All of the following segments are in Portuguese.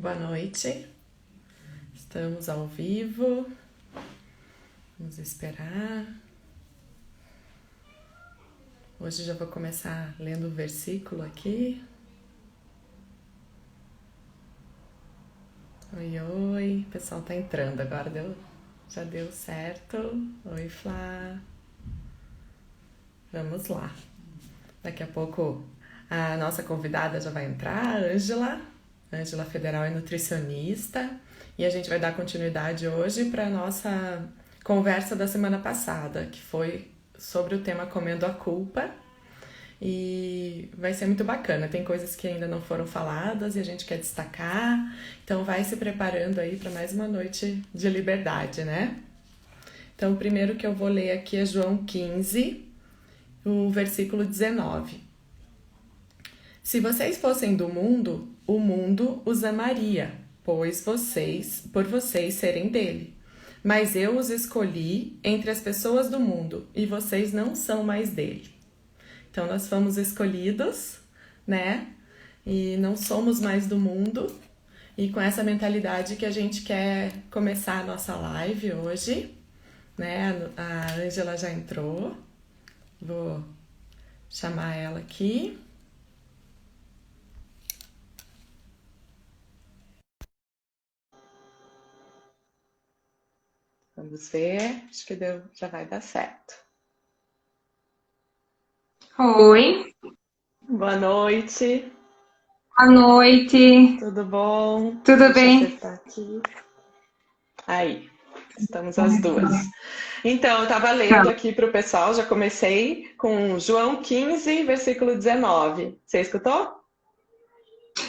Boa noite, estamos ao vivo, vamos esperar. Hoje já vou começar lendo o versículo aqui. Oi, oi, o pessoal tá entrando agora, já deu certo. Oi, Flá. Vamos lá. Daqui a pouco a nossa convidada já vai entrar, a Ângela. Ângela Federal é nutricionista e a gente vai dar continuidade hoje para a nossa conversa da semana passada, que foi sobre o tema Comendo a Culpa, e vai ser muito bacana. Tem coisas que ainda não foram faladas e a gente quer destacar, então vai se preparando aí para mais uma noite de liberdade, né? Então o primeiro que eu vou ler aqui é João 15, o versículo 19. Se vocês fossem do mundo, o mundo os amaria, por vocês serem dele. Mas eu os escolhi entre as pessoas do mundo, e vocês não são mais dele. Então nós fomos escolhidos, né? E não somos mais do mundo. E com essa mentalidade que a gente quer começar a nossa live hoje, né? A Ângela já entrou. Vou chamar ela aqui. Vamos ver, acho que já vai dar certo. Oi, Boa noite, boa noite, tudo bom? tudo Deixa eu bem? acertar aqui. Aí, estamos as duas. Então, eu estava lendo aqui para o pessoal, já comecei com João 15, versículo 19. Você escutou?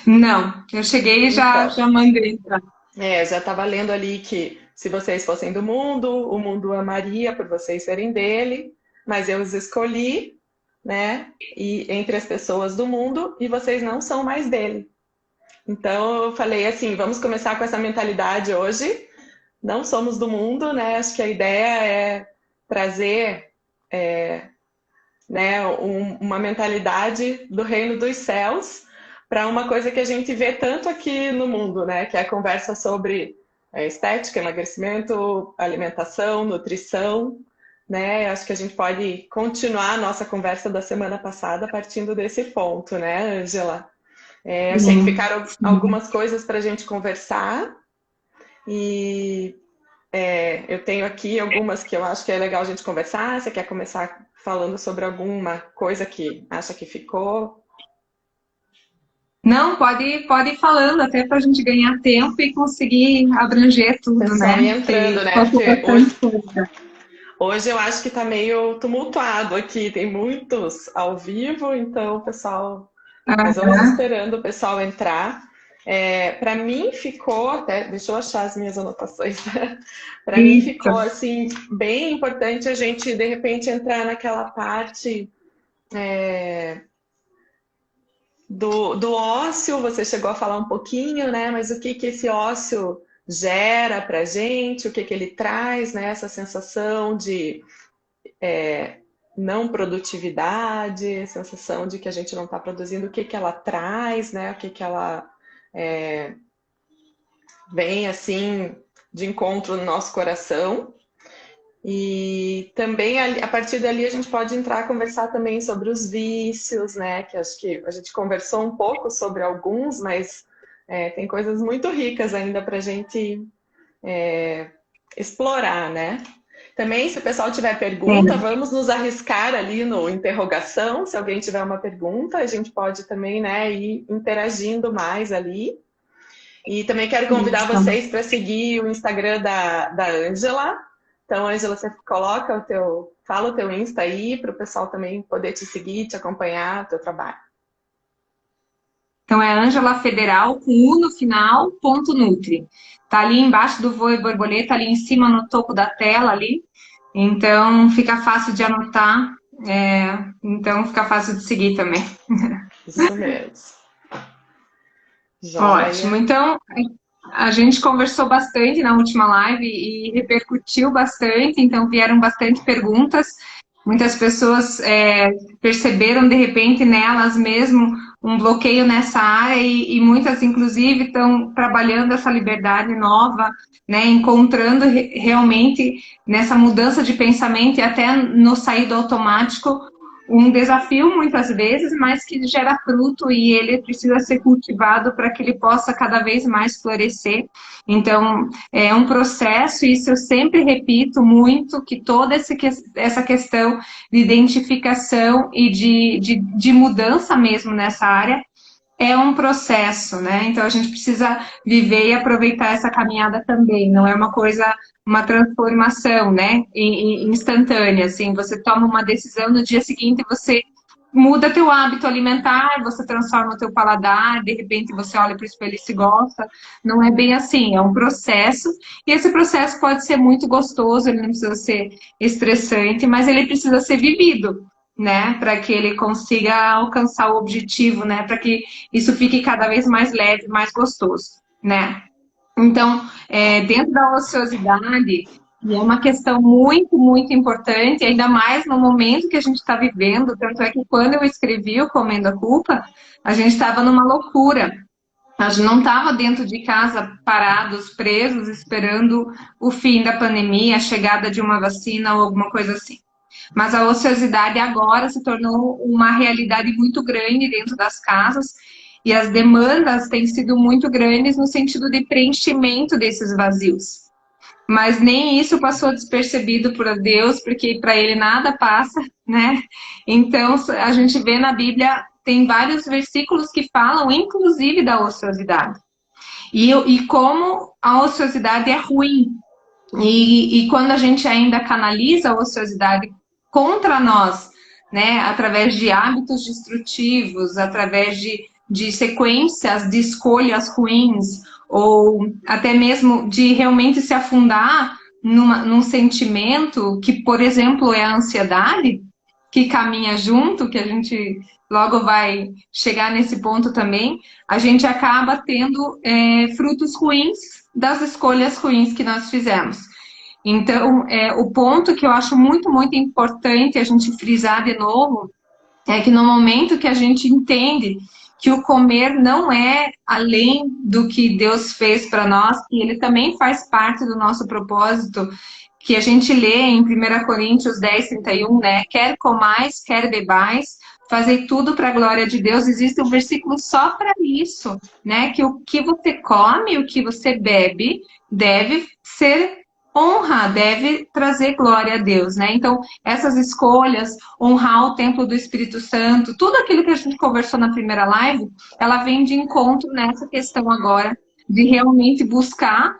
Não, eu cheguei e já, Então, já mandei entrar. já estava lendo ali que se vocês fossem do mundo, o mundo amaria por vocês serem dele, mas eu os escolhi, né? E entre as pessoas do mundo, e vocês não são mais dele. Então eu falei assim, vamos começar com essa mentalidade hoje. Não somos do mundo, né? Acho que a ideia é trazer, né, uma mentalidade do reino dos céus para uma coisa que a gente vê tanto aqui no mundo, né? Que é a conversa sobre estética, emagrecimento, alimentação, nutrição, né? Acho que a gente pode continuar a nossa conversa da semana passada partindo desse ponto, né, Ângela? Achei que Sim, ficaram sim. algumas coisas para a gente conversar e eu tenho aqui algumas que eu acho que é legal a gente conversar. Você quer começar falando sobre alguma coisa que acha que ficou? Não, pode ir falando, até para a gente ganhar tempo e conseguir abranger O tudo, pessoal né? ia entrando, Que né? faltou Porque bastante coisa. hoje eu acho que tá meio tumultuado aqui, tem muitos ao vivo, então o pessoal. Mas vamos Aham. esperando o pessoal entrar. Para mim ficou, até, deixa eu achar as minhas anotações. Para mim Isso. ficou assim bem importante a gente de repente entrar naquela parte do ócio. Você chegou a falar um pouquinho, né? Mas o que que esse ócio gera para gente? O que que ele traz, né? Essa sensação de não produtividade, sensação de que a gente não está produzindo. O que que ela traz, né? O que que ela vem assim de encontro no nosso coração. E também a partir dali a gente pode entrar a conversar também sobre os vícios, né? Que acho que a gente conversou um pouco sobre alguns, mas tem coisas muito ricas ainda para a gente explorar, né? Também, se o pessoal tiver pergunta, Sim. vamos nos arriscar ali no interrogação. Se alguém tiver uma pergunta, a gente pode também, né, ir interagindo mais ali. E também quero convidar Isso. vocês para seguir o Instagram da Ângela. Então, Ângela, você fala o teu Insta aí para o pessoal também poder te seguir, te acompanhar, o teu trabalho. Então é Ângela Federal com U no final, ponto Nutri. Tá ali embaixo do voo e borboleta, ali em cima no topo da tela ali. Então fica fácil de anotar, então fica fácil de seguir também. Isso mesmo. Ótimo. Joia. Então a gente conversou bastante na última live e repercutiu bastante, então vieram bastante perguntas. Muitas pessoas perceberam de repente nelas mesmo um bloqueio nessa área e muitas, inclusive, estão trabalhando essa liberdade nova, né, encontrando realmente nessa mudança de pensamento e até no sair do automático, um desafio muitas vezes, mas que gera fruto e ele precisa ser cultivado para que ele possa cada vez mais florescer. Então, é um processo, e isso eu sempre repito muito, que toda essa questão de identificação e de mudança mesmo nessa área é um processo, né? Então a gente precisa viver e aproveitar essa caminhada também. Não é uma coisa, uma transformação, né? Instantânea, assim. Você toma uma decisão no dia seguinte você muda teu hábito alimentar, você transforma o teu paladar, de repente você olha para o espelho e se gosta. Não é bem assim, é um processo. E esse processo pode ser muito gostoso, ele não precisa ser estressante, mas ele precisa ser vivido, né, para que ele consiga alcançar o objetivo, né, para que isso fique cada vez mais leve, mais gostoso, né. Então, dentro da ociosidade, e é uma questão muito, muito importante, ainda mais no momento que a gente está vivendo, tanto é que quando eu escrevi o Comendo a Culpa, a gente estava numa loucura. A gente não estava dentro de casa parados, presos, esperando o fim da pandemia, a chegada de uma vacina ou alguma coisa assim. Mas a ociosidade agora se tornou uma realidade muito grande dentro das casas e as demandas têm sido muito grandes no sentido de preenchimento desses vazios. Mas nem isso passou despercebido por Deus, porque para ele nada passa, né? Então a gente vê na Bíblia, tem vários versículos que falam, inclusive, da ociosidade. E como a ociosidade é ruim. E quando a gente ainda canaliza a ociosidade contra nós, né, através de hábitos destrutivos, através de sequências de escolhas ruins, ou até mesmo de realmente se afundar num sentimento que, por exemplo, é a ansiedade, que caminha junto, que a gente logo vai chegar nesse ponto também, a gente acaba tendo frutos ruins das escolhas ruins que nós fizemos. Então, o ponto que eu acho muito, muito importante a gente frisar de novo é que no momento que a gente entende que o comer não é além do que Deus fez para nós, que ele também faz parte do nosso propósito, que a gente lê em 1 Coríntios 10:31, né? Quer comais, quer bebais, fazei tudo para a glória de Deus. Existe um versículo só para isso, né? Que o que você come, o que você bebe, deve ser honra, deve trazer glória a Deus, né? Então, essas escolhas, honrar o templo do Espírito Santo, tudo aquilo que a gente conversou na primeira live, ela vem de encontro nessa questão agora de realmente buscar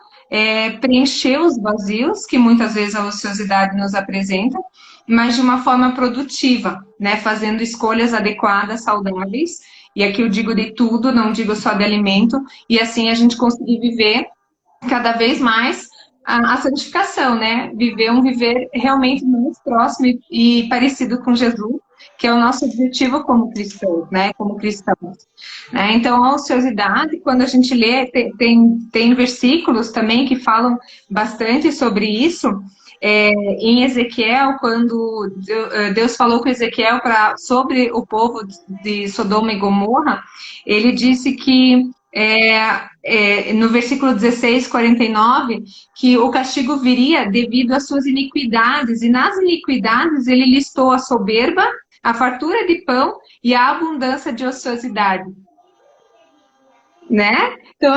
preencher os vazios que muitas vezes a ociosidade nos apresenta, mas de uma forma produtiva, né? Fazendo escolhas adequadas, saudáveis, e aqui eu digo de tudo, não digo só de alimento, e assim a gente conseguir viver cada vez mais a santificação, né? Viver um viver realmente mais próximo e parecido com Jesus, que é o nosso objetivo como cristãos, né? Como cristãos. Né? Então, a ociosidade, quando a gente lê, tem versículos também que falam bastante sobre isso. Em Ezequiel, quando Deus falou com Ezequiel sobre o povo de Sodoma e Gomorra, ele disse que no versículo 16:49, que o castigo viria devido às suas iniquidades, e nas iniquidades ele listou a soberba, a fartura de pão e a abundância de ociosidade. Né? Então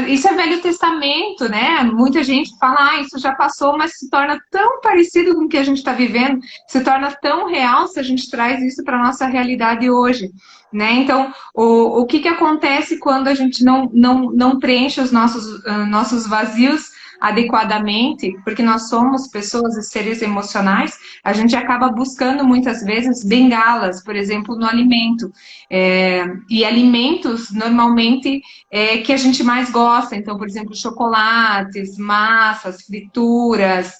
isso é Velho Testamento, né? Muita gente fala, isso já passou, mas se torna tão parecido com o que a gente está vivendo, se torna tão real se a gente traz isso para a nossa realidade hoje, né? Então, o que acontece quando a gente não preenche os nossos vazios adequadamente, porque nós somos pessoas e seres emocionais, a gente acaba buscando muitas vezes bengalas, por exemplo, no alimento. E alimentos, normalmente, que a gente mais gosta. Então, por exemplo, chocolates, massas, frituras.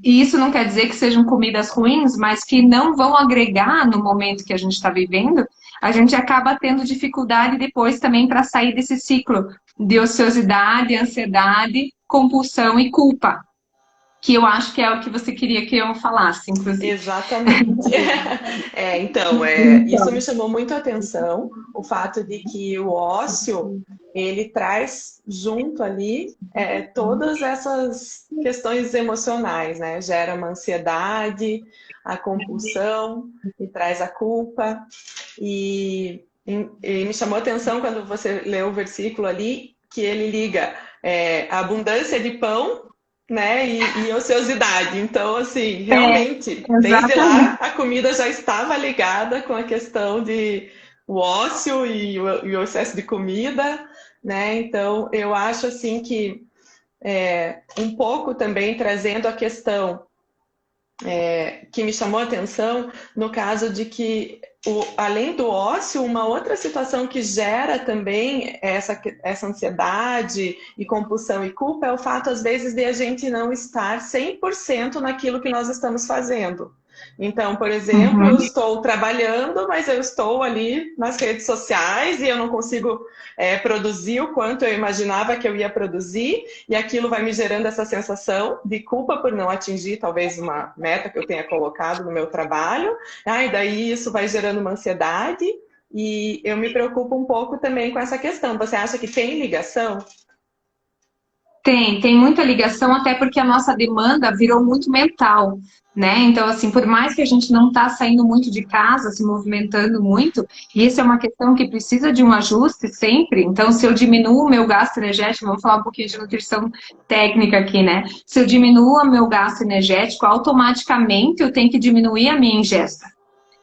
E isso não quer dizer que sejam comidas ruins, mas que não vão agregar no momento que a gente está vivendo. A gente acaba tendo dificuldade depois também para sair desse ciclo de ociosidade, ansiedade, compulsão e culpa. que eu acho que é o que você queria que eu falasse, inclusive. Exatamente. Então, isso me chamou muito a atenção, o fato de que o ócio, ele traz junto ali todas essas questões emocionais, né? Gera uma ansiedade, a compulsão, e traz a culpa. E me chamou a atenção quando você leu o versículo ali, que ele liga a abundância de pão, né, e ociosidade. Então, assim, realmente, desde lá a comida já estava ligada com a questão de o ócio e o excesso de comida, né? Então, eu acho assim que um pouco também trazendo a questão que me chamou a atenção no caso de que, além do ócio, uma outra situação que gera também essa ansiedade e compulsão e culpa é o fato, às vezes, de a gente não estar 100% naquilo que nós estamos fazendo. Então, por exemplo, eu estou trabalhando, mas eu estou ali nas redes sociais e eu não consigo produzir o quanto eu imaginava que eu ia produzir, e aquilo vai me gerando essa sensação de culpa por não atingir talvez uma meta que eu tenha colocado no meu trabalho, e daí isso vai gerando uma ansiedade, e eu me preocupo um pouco também com essa questão. Você acha que tem ligação? Tem muita ligação, até porque a nossa demanda virou muito mental, né? Então, assim, por mais que a gente não está saindo muito de casa, se movimentando muito, e isso é uma questão que precisa de um ajuste sempre. Então, se eu diminuo o meu gasto energético, vamos falar um pouquinho de nutrição técnica aqui, né? Se eu diminuo o meu gasto energético, automaticamente eu tenho que diminuir a minha ingesta.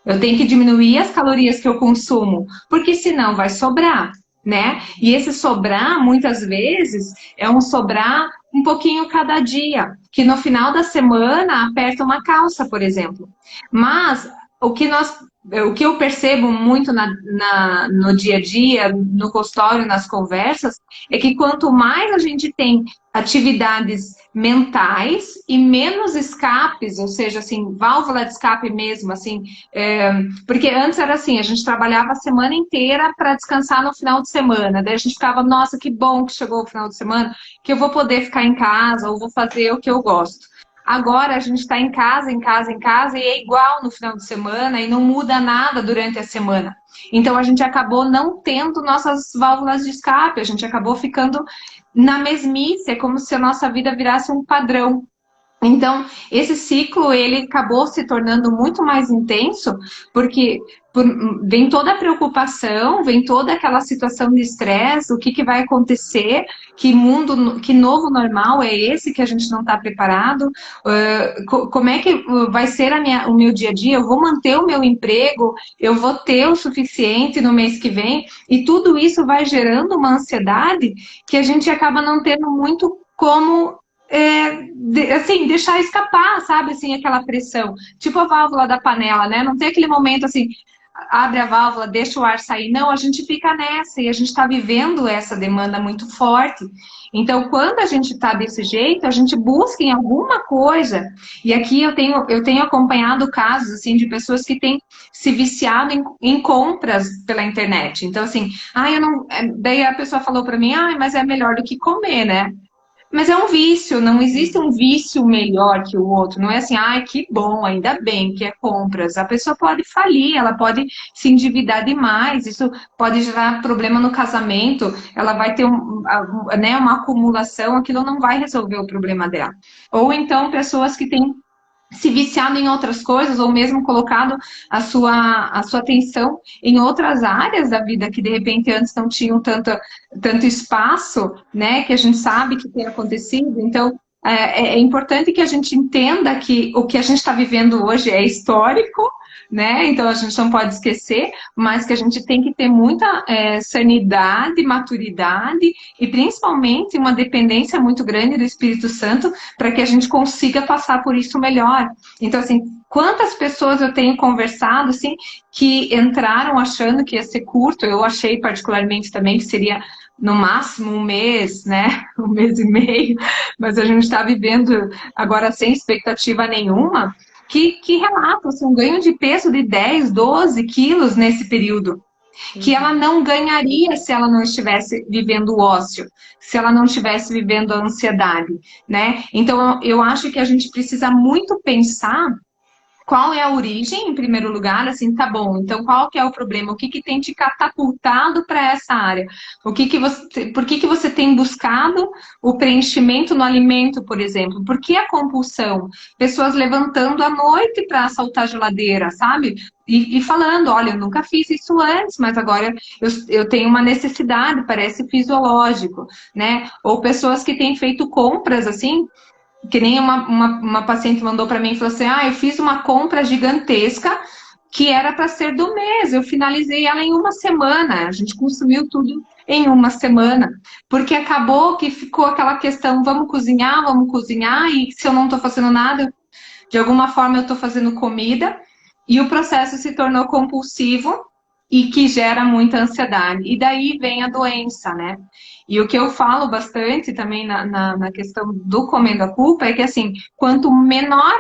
Eu tenho que diminuir as calorias que eu consumo, porque senão vai sobrar, né? E esse sobrar, muitas vezes, é um sobrar um pouquinho cada dia, que no final da semana aperta uma calça, por exemplo. Mas o que eu percebo muito no dia a dia, no consultório, nas conversas, é que quanto mais a gente tem atividades mentais e menos escapes, ou seja, assim, válvula de escape mesmo, assim, porque antes era assim, a gente trabalhava a semana inteira para descansar no final de semana, daí a gente ficava, nossa, que bom que chegou o final de semana, que eu vou poder ficar em casa ou vou fazer o que eu gosto. Agora a gente está em casa, em casa, em casa, e é igual no final de semana e não muda nada durante a semana. Então a gente acabou não tendo nossas válvulas de escape, a gente acabou ficando na mesmice, é como se a nossa vida virasse um padrão. Então, esse ciclo, ele acabou se tornando muito mais intenso, porque vem toda a preocupação, vem toda aquela situação de estresse, o que vai acontecer, que novo normal é esse que a gente não está preparado, como é que vai ser o meu dia a dia, eu vou manter o meu emprego, eu vou ter o suficiente no mês que vem, e tudo isso vai gerando uma ansiedade que a gente acaba não tendo muito como assim, deixar escapar, sabe, assim, aquela pressão. Tipo a válvula da panela, né? Não tem aquele momento assim, abre a válvula, deixa o ar sair. Não, a gente fica nessa e a gente está vivendo essa demanda muito forte. Então, quando a gente está desse jeito, a gente busca em alguma coisa. E aqui eu tenho acompanhado casos, assim, de pessoas que têm se viciado em compras pela internet. Então, assim, eu não... Daí a pessoa falou para mim, mas é melhor do que comer, né? Mas é um vício, não existe um vício melhor que o outro. Não é assim, que bom, ainda bem que é compras. A pessoa pode falir, ela pode se endividar demais, isso pode gerar problema no casamento, ela vai ter uma acumulação, aquilo não vai resolver o problema dela. Ou então pessoas que têm se viciado em outras coisas, ou mesmo colocado a sua atenção em outras áreas da vida que de repente antes não tinham tanto espaço, né, que a gente sabe que tem acontecido. Então, é importante que a gente entenda que o que a gente está vivendo hoje é histórico, né? Então a gente não pode esquecer, mas que a gente tem que ter muita sanidade, maturidade e principalmente uma dependência muito grande do Espírito Santo para que a gente consiga passar por isso melhor. Então, assim, quantas pessoas eu tenho conversado, assim, que entraram achando que ia ser curto, eu achei particularmente também que seria no máximo um mês, né? Um mês e meio, mas a gente está vivendo agora sem expectativa nenhuma, que relatam assim, um ganho de peso de 10, 12 quilos nesse período. que ela não ganharia se ela não estivesse vivendo o ócio, se ela não estivesse vivendo a ansiedade, né? Então, eu acho que a gente precisa muito pensar qual é a origem, em primeiro lugar, assim, tá bom, então qual que é o problema? O que que tem te catapultado para essa área? Por que que você tem buscado o preenchimento no alimento, por exemplo? Por que a compulsão? Pessoas levantando à noite para assaltar a geladeira, sabe? E falando, olha, eu nunca fiz isso antes, mas agora eu tenho uma necessidade, parece fisiológico, né? Ou pessoas que têm feito compras, assim, que nem uma paciente mandou para mim e falou assim: ah, eu fiz uma compra gigantesca que era para ser do mês, eu finalizei ela em uma semana, a gente consumiu tudo em uma semana, porque acabou que ficou aquela questão: vamos cozinhar, e se eu não estou fazendo nada, de alguma forma eu estou fazendo comida, e o processo se tornou compulsivo e que gera muita ansiedade. E daí vem a doença, né? E o que eu falo bastante também na questão do comendo a culpa é que, assim, quanto menor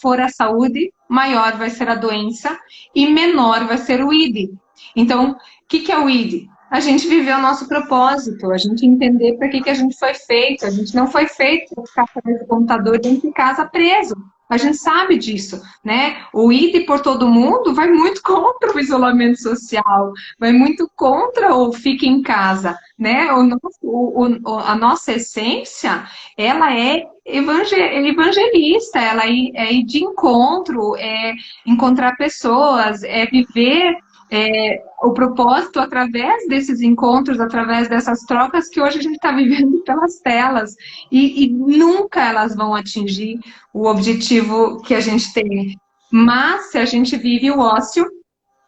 for a saúde, maior vai ser a doença e menor vai ser o ID. Então, o que é o ID? A gente viver o nosso propósito, a gente entender para que a gente foi feito. A gente não foi feito para ficar atrás do computador dentro de casa preso. A gente sabe disso, né? O ir por todo mundo vai muito contra o isolamento social, vai muito contra o fique em casa, né? A nossa essência, ela é evangelista, ela é ir de encontro, é encontrar pessoas, é viver o propósito através desses encontros, através dessas trocas que hoje a gente está vivendo pelas telas. E nunca elas vão atingir o objetivo que a gente tem. Mas, se a gente vive o ócio,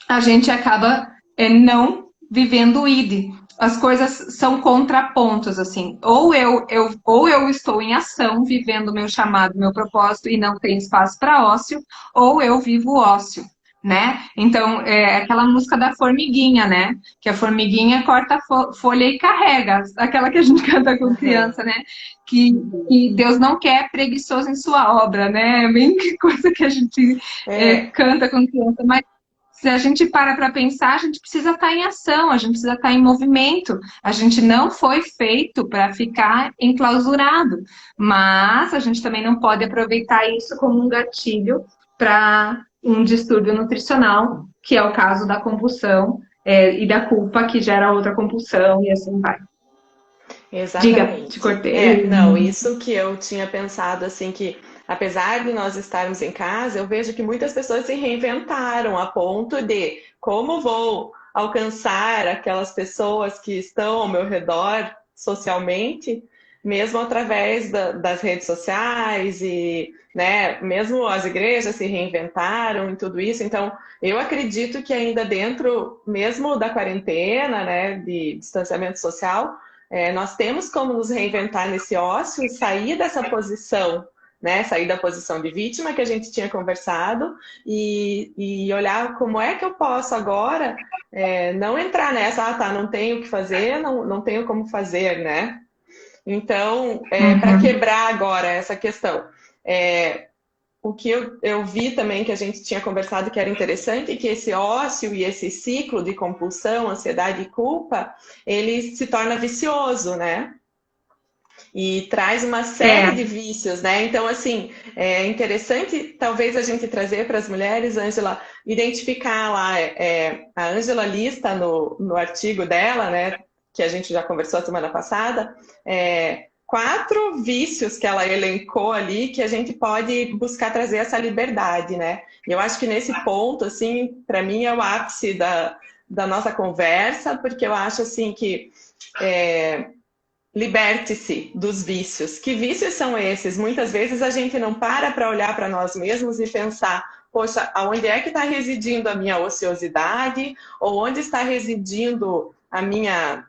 a gente acaba não vivendo o id. As coisas são contrapontos, assim. Ou eu estou em ação, vivendo o meu chamado, meu propósito, e não tem espaço para ócio, ou eu vivo o ócio, né? Então, é aquela música da formiguinha, né? Que a formiguinha corta a folha e carrega. Aquela que a gente canta com criança, né? Que Deus não quer preguiçoso em sua obra, né? É bem coisa que a gente canta com criança. Mas se a gente para pensar, a gente precisa estar em ação, a gente precisa estar em movimento. A gente não foi feito para ficar enclausurado. Mas a gente também não pode aproveitar isso como um gatilho para um distúrbio nutricional, que é o caso da compulsão e da culpa, que gera outra compulsão, e assim vai. Diga, te Exatamente. cortei. Não, isso que eu tinha pensado, assim, que apesar de nós estarmos em casa, eu vejo que muitas pessoas se reinventaram a ponto de como vou alcançar aquelas pessoas que estão ao meu redor socialmente, mesmo através das redes sociais e, né, mesmo as igrejas se reinventaram e tudo isso. Então, eu acredito que ainda dentro, mesmo da quarentena, né, de distanciamento social, nós temos como nos reinventar nesse ócio e sair dessa posição, né? Sair da posição de vítima que a gente tinha conversado e olhar como é que eu posso agora não entrar nessa, tá, não tenho o que fazer, não tenho como fazer, né? Então, para quebrar agora essa questão, o que eu vi também que a gente tinha conversado que era interessante é que esse ócio e esse ciclo de compulsão, ansiedade e culpa, ele se torna vicioso, né? E traz uma série de vícios, né? Então, assim, é interessante talvez a gente trazer para as mulheres, Ângela, identificar lá, a Ângela lista no artigo dela, né? Que a gente já conversou a semana passada, 4 vícios que ela elencou ali que a gente pode buscar trazer essa liberdade, né? E eu acho que nesse ponto, assim, para mim é o ápice da nossa conversa, porque eu acho, assim, que liberte-se dos vícios. Que vícios são esses? Muitas vezes a gente não para olhar para nós mesmos e pensar, poxa, aonde é que está residindo a minha ociosidade? Ou onde está residindo a minha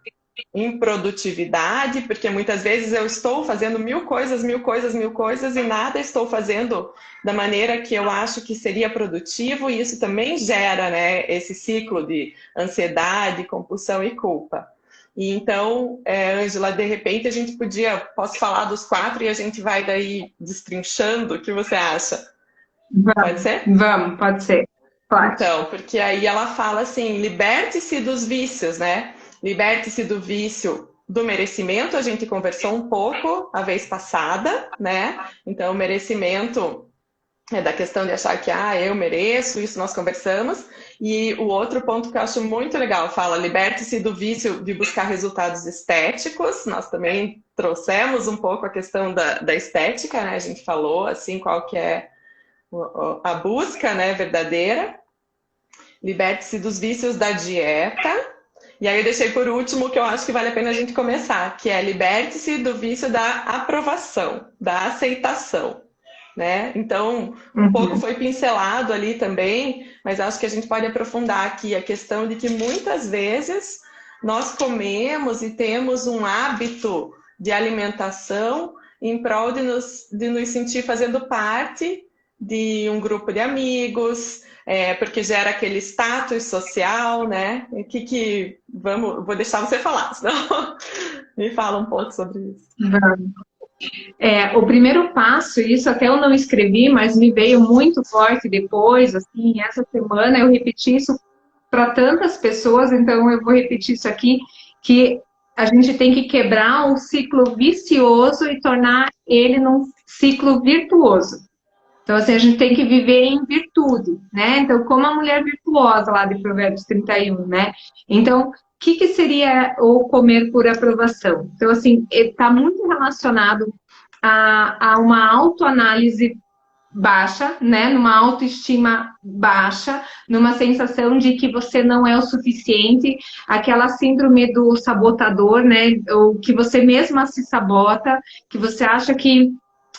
improdutividade, porque muitas vezes eu estou fazendo mil coisas e nada estou fazendo da maneira que eu acho que seria produtivo, e isso também gera, né, esse ciclo de ansiedade, compulsão e culpa. E então, Ângela, de repente a gente posso falar dos 4 e a gente vai daí destrinchando, o que você acha? Pode ser? Vamos, pode ser. Claro. Então, porque aí ela fala assim, liberte-se dos vícios, né? Liberte-se do vício do merecimento, a gente conversou um pouco a vez passada, né? Então, o merecimento é da questão de achar que, eu mereço, isso nós conversamos. E o outro ponto que eu acho muito legal, fala, liberte-se do vício de buscar resultados estéticos. Nós também trouxemos um pouco a questão da estética, né? A gente falou, assim, qual que é a busca, né, verdadeira. Liberte-se dos vícios da dieta. E aí eu deixei por último, que eu acho que vale a pena a gente começar, que é liberte-se do vício da aprovação, da aceitação. Né? Então, um pouco foi pincelado ali também, mas acho que a gente pode aprofundar aqui a questão de que muitas vezes nós comemos e temos um hábito de alimentação em prol de nos sentir fazendo parte de um grupo de amigos, porque gera aquele status social, né? Vou deixar você falar, senão me fala um pouco sobre isso. O primeiro passo, isso até eu não escrevi, mas me veio muito forte depois, assim, essa semana eu repeti isso para tantas pessoas, então eu vou repetir isso aqui, que a gente tem que quebrar um ciclo vicioso e tornar ele num ciclo virtuoso. Então, assim, a gente tem que viver em virtude, né? Então, como a mulher virtuosa lá de Provérbios 31, né? Então, o que seria o comer por aprovação? Então, assim, está muito relacionado a uma autoanálise baixa, né? Numa autoestima baixa, numa sensação de que você não é o suficiente, aquela síndrome do sabotador, né? Ou que você mesma se sabota, que você acha que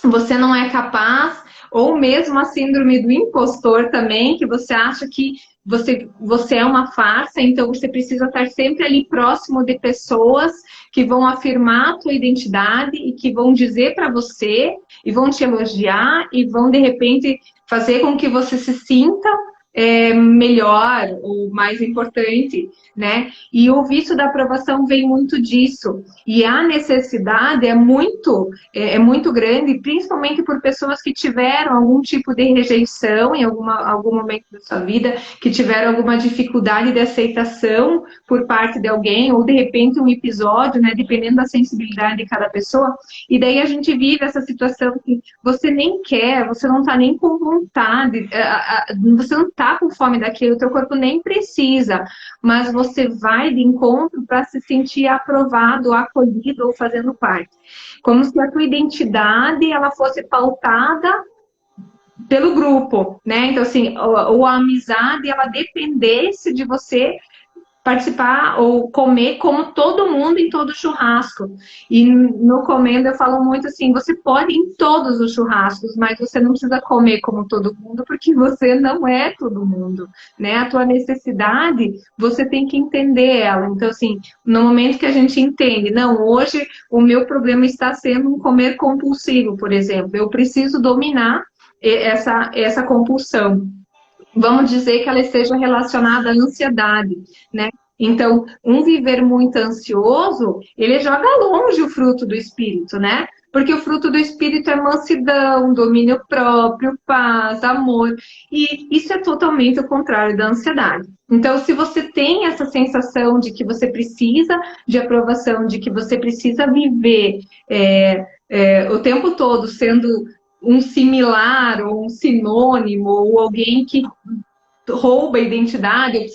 você não é capaz, ou mesmo a síndrome do impostor também, que você acha que você é uma farsa, então você precisa estar sempre ali próximo de pessoas que vão afirmar a tua identidade e que vão dizer para você, e vão te elogiar, e vão, de repente, fazer com que você se sinta melhor, ou mais importante, né? E o vício da aprovação vem muito disso. E a necessidade é muito grande, principalmente por pessoas que tiveram algum tipo de rejeição em algum momento da sua vida, que tiveram alguma dificuldade de aceitação por parte de alguém, ou de repente um episódio, né? Dependendo da sensibilidade de cada pessoa. E daí a gente vive essa situação que você nem quer, você não está nem com vontade, você não está com fome daquilo, o teu corpo nem precisa, mas você vai de encontro para se sentir aprovado, acolhido ou fazendo parte. Como se a tua identidade ela fosse pautada pelo grupo, né? Então, assim, ou a amizade ela dependesse de você participar ou comer como todo mundo em todo churrasco. E no Comendo eu falo muito assim, você pode ir em todos os churrascos, mas você não precisa comer como todo mundo, porque você não é todo mundo, né? A tua necessidade, você tem que entender ela. Então, assim, no momento que a gente entende, não, hoje o meu problema está sendo um comer compulsivo, por exemplo, eu preciso dominar essa compulsão. Vamos dizer que ela esteja relacionada à ansiedade, né? Então, um viver muito ansioso, ele joga longe o fruto do espírito, né? Porque o fruto do espírito é mansidão, domínio próprio, paz, amor. E isso é totalmente o contrário da ansiedade. Então, se você tem essa sensação de que você precisa de aprovação, de que você precisa viver o tempo todo sendo um similar ou um sinônimo ou alguém que rouba a identidade, ou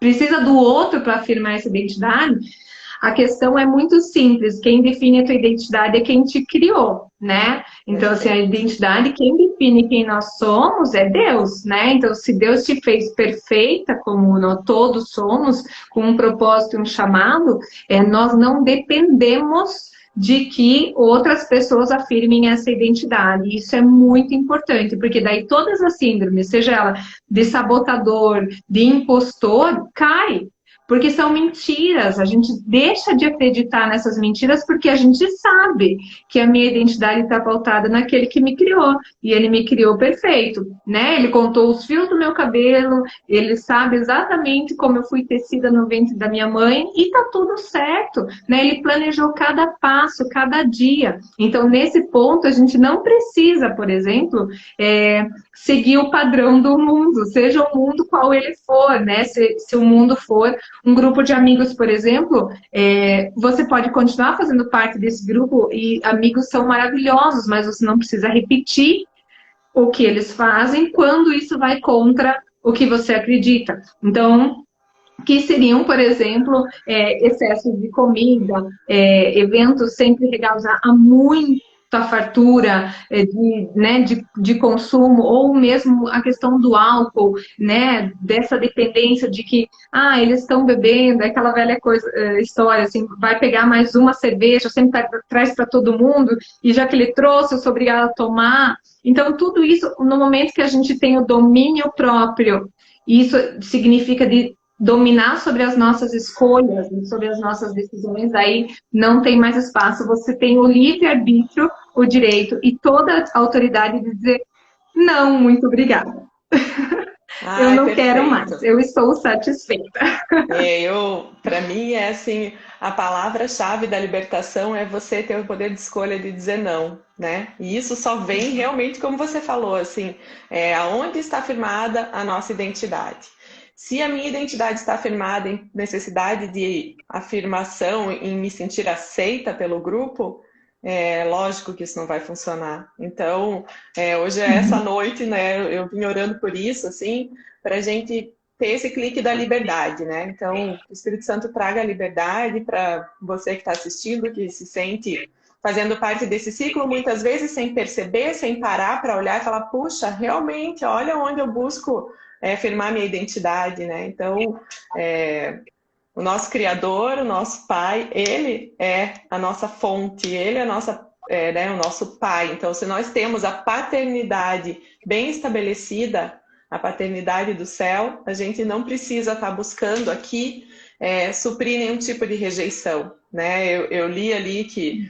precisa do outro para afirmar essa identidade, a questão é muito simples. Quem define a tua identidade é quem te criou, né? Então, assim, a identidade, quem define quem nós somos é Deus, né? Então, se Deus te fez perfeita, como nós todos somos, com um propósito e um chamado, nós não dependemos de que outras pessoas afirmem essa identidade. Isso é muito importante, porque daí todas as síndromes, seja ela de sabotador, de impostor, cai. porque são mentiras. A gente deixa de acreditar nessas mentiras porque a gente sabe que a minha identidade está pautada naquele que me criou, e ele me criou perfeito, né? Ele contou os fios do meu cabelo, ele sabe exatamente como eu fui tecida no ventre da minha mãe, e tá tudo certo, né? Ele planejou cada passo, cada dia. Então, nesse ponto, a gente não precisa, por exemplo, seguir o padrão do mundo, seja o mundo qual ele for, né? Se o mundo for um grupo de amigos, por exemplo, você pode continuar fazendo parte desse grupo, e amigos são maravilhosos, mas você não precisa repetir o que eles fazem quando isso vai contra o que você acredita. Então, que seriam, por exemplo, excesso de comida, eventos sempre regados a muita fartura de consumo, ou mesmo a questão do álcool, né, dessa dependência de que eles estão bebendo, aquela velha coisa, história, assim, vai pegar mais uma cerveja, sempre traz para todo mundo, e já que ele trouxe, eu sou obrigada a tomar. Então, tudo isso, no momento que a gente tem o domínio próprio, isso significa de dominar sobre as nossas escolhas, sobre as nossas decisões, aí não tem mais espaço. Você tem o livre-arbítrio, o direito e toda a autoridade de dizer não, muito obrigada. Eu não perfeito. quero mais, eu estou satisfeita. Para mim, é assim, a palavra-chave da libertação é você ter o poder de escolha de dizer não, né? E isso só vem realmente, como você falou, assim, aonde está firmada a nossa identidade. Se a minha identidade está firmada em necessidade de afirmação, em me sentir aceita pelo grupo, lógico que isso não vai funcionar. Então, hoje é essa noite, né? Eu vim orando por isso, assim, para a gente ter esse clique da liberdade, né? Então, o Espírito Santo traga a liberdade para você que está assistindo, que se sente fazendo parte desse ciclo, muitas vezes sem perceber, sem parar para olhar e falar, puxa, realmente, olha onde eu busco firmar minha identidade, né? Então, o nosso Criador, o nosso Pai, Ele é a nossa fonte, Ele é o nosso Pai. Então, se nós temos a paternidade bem estabelecida, a paternidade do céu, a gente não precisa estar buscando aqui suprir nenhum tipo de rejeição, né? Eu li ali que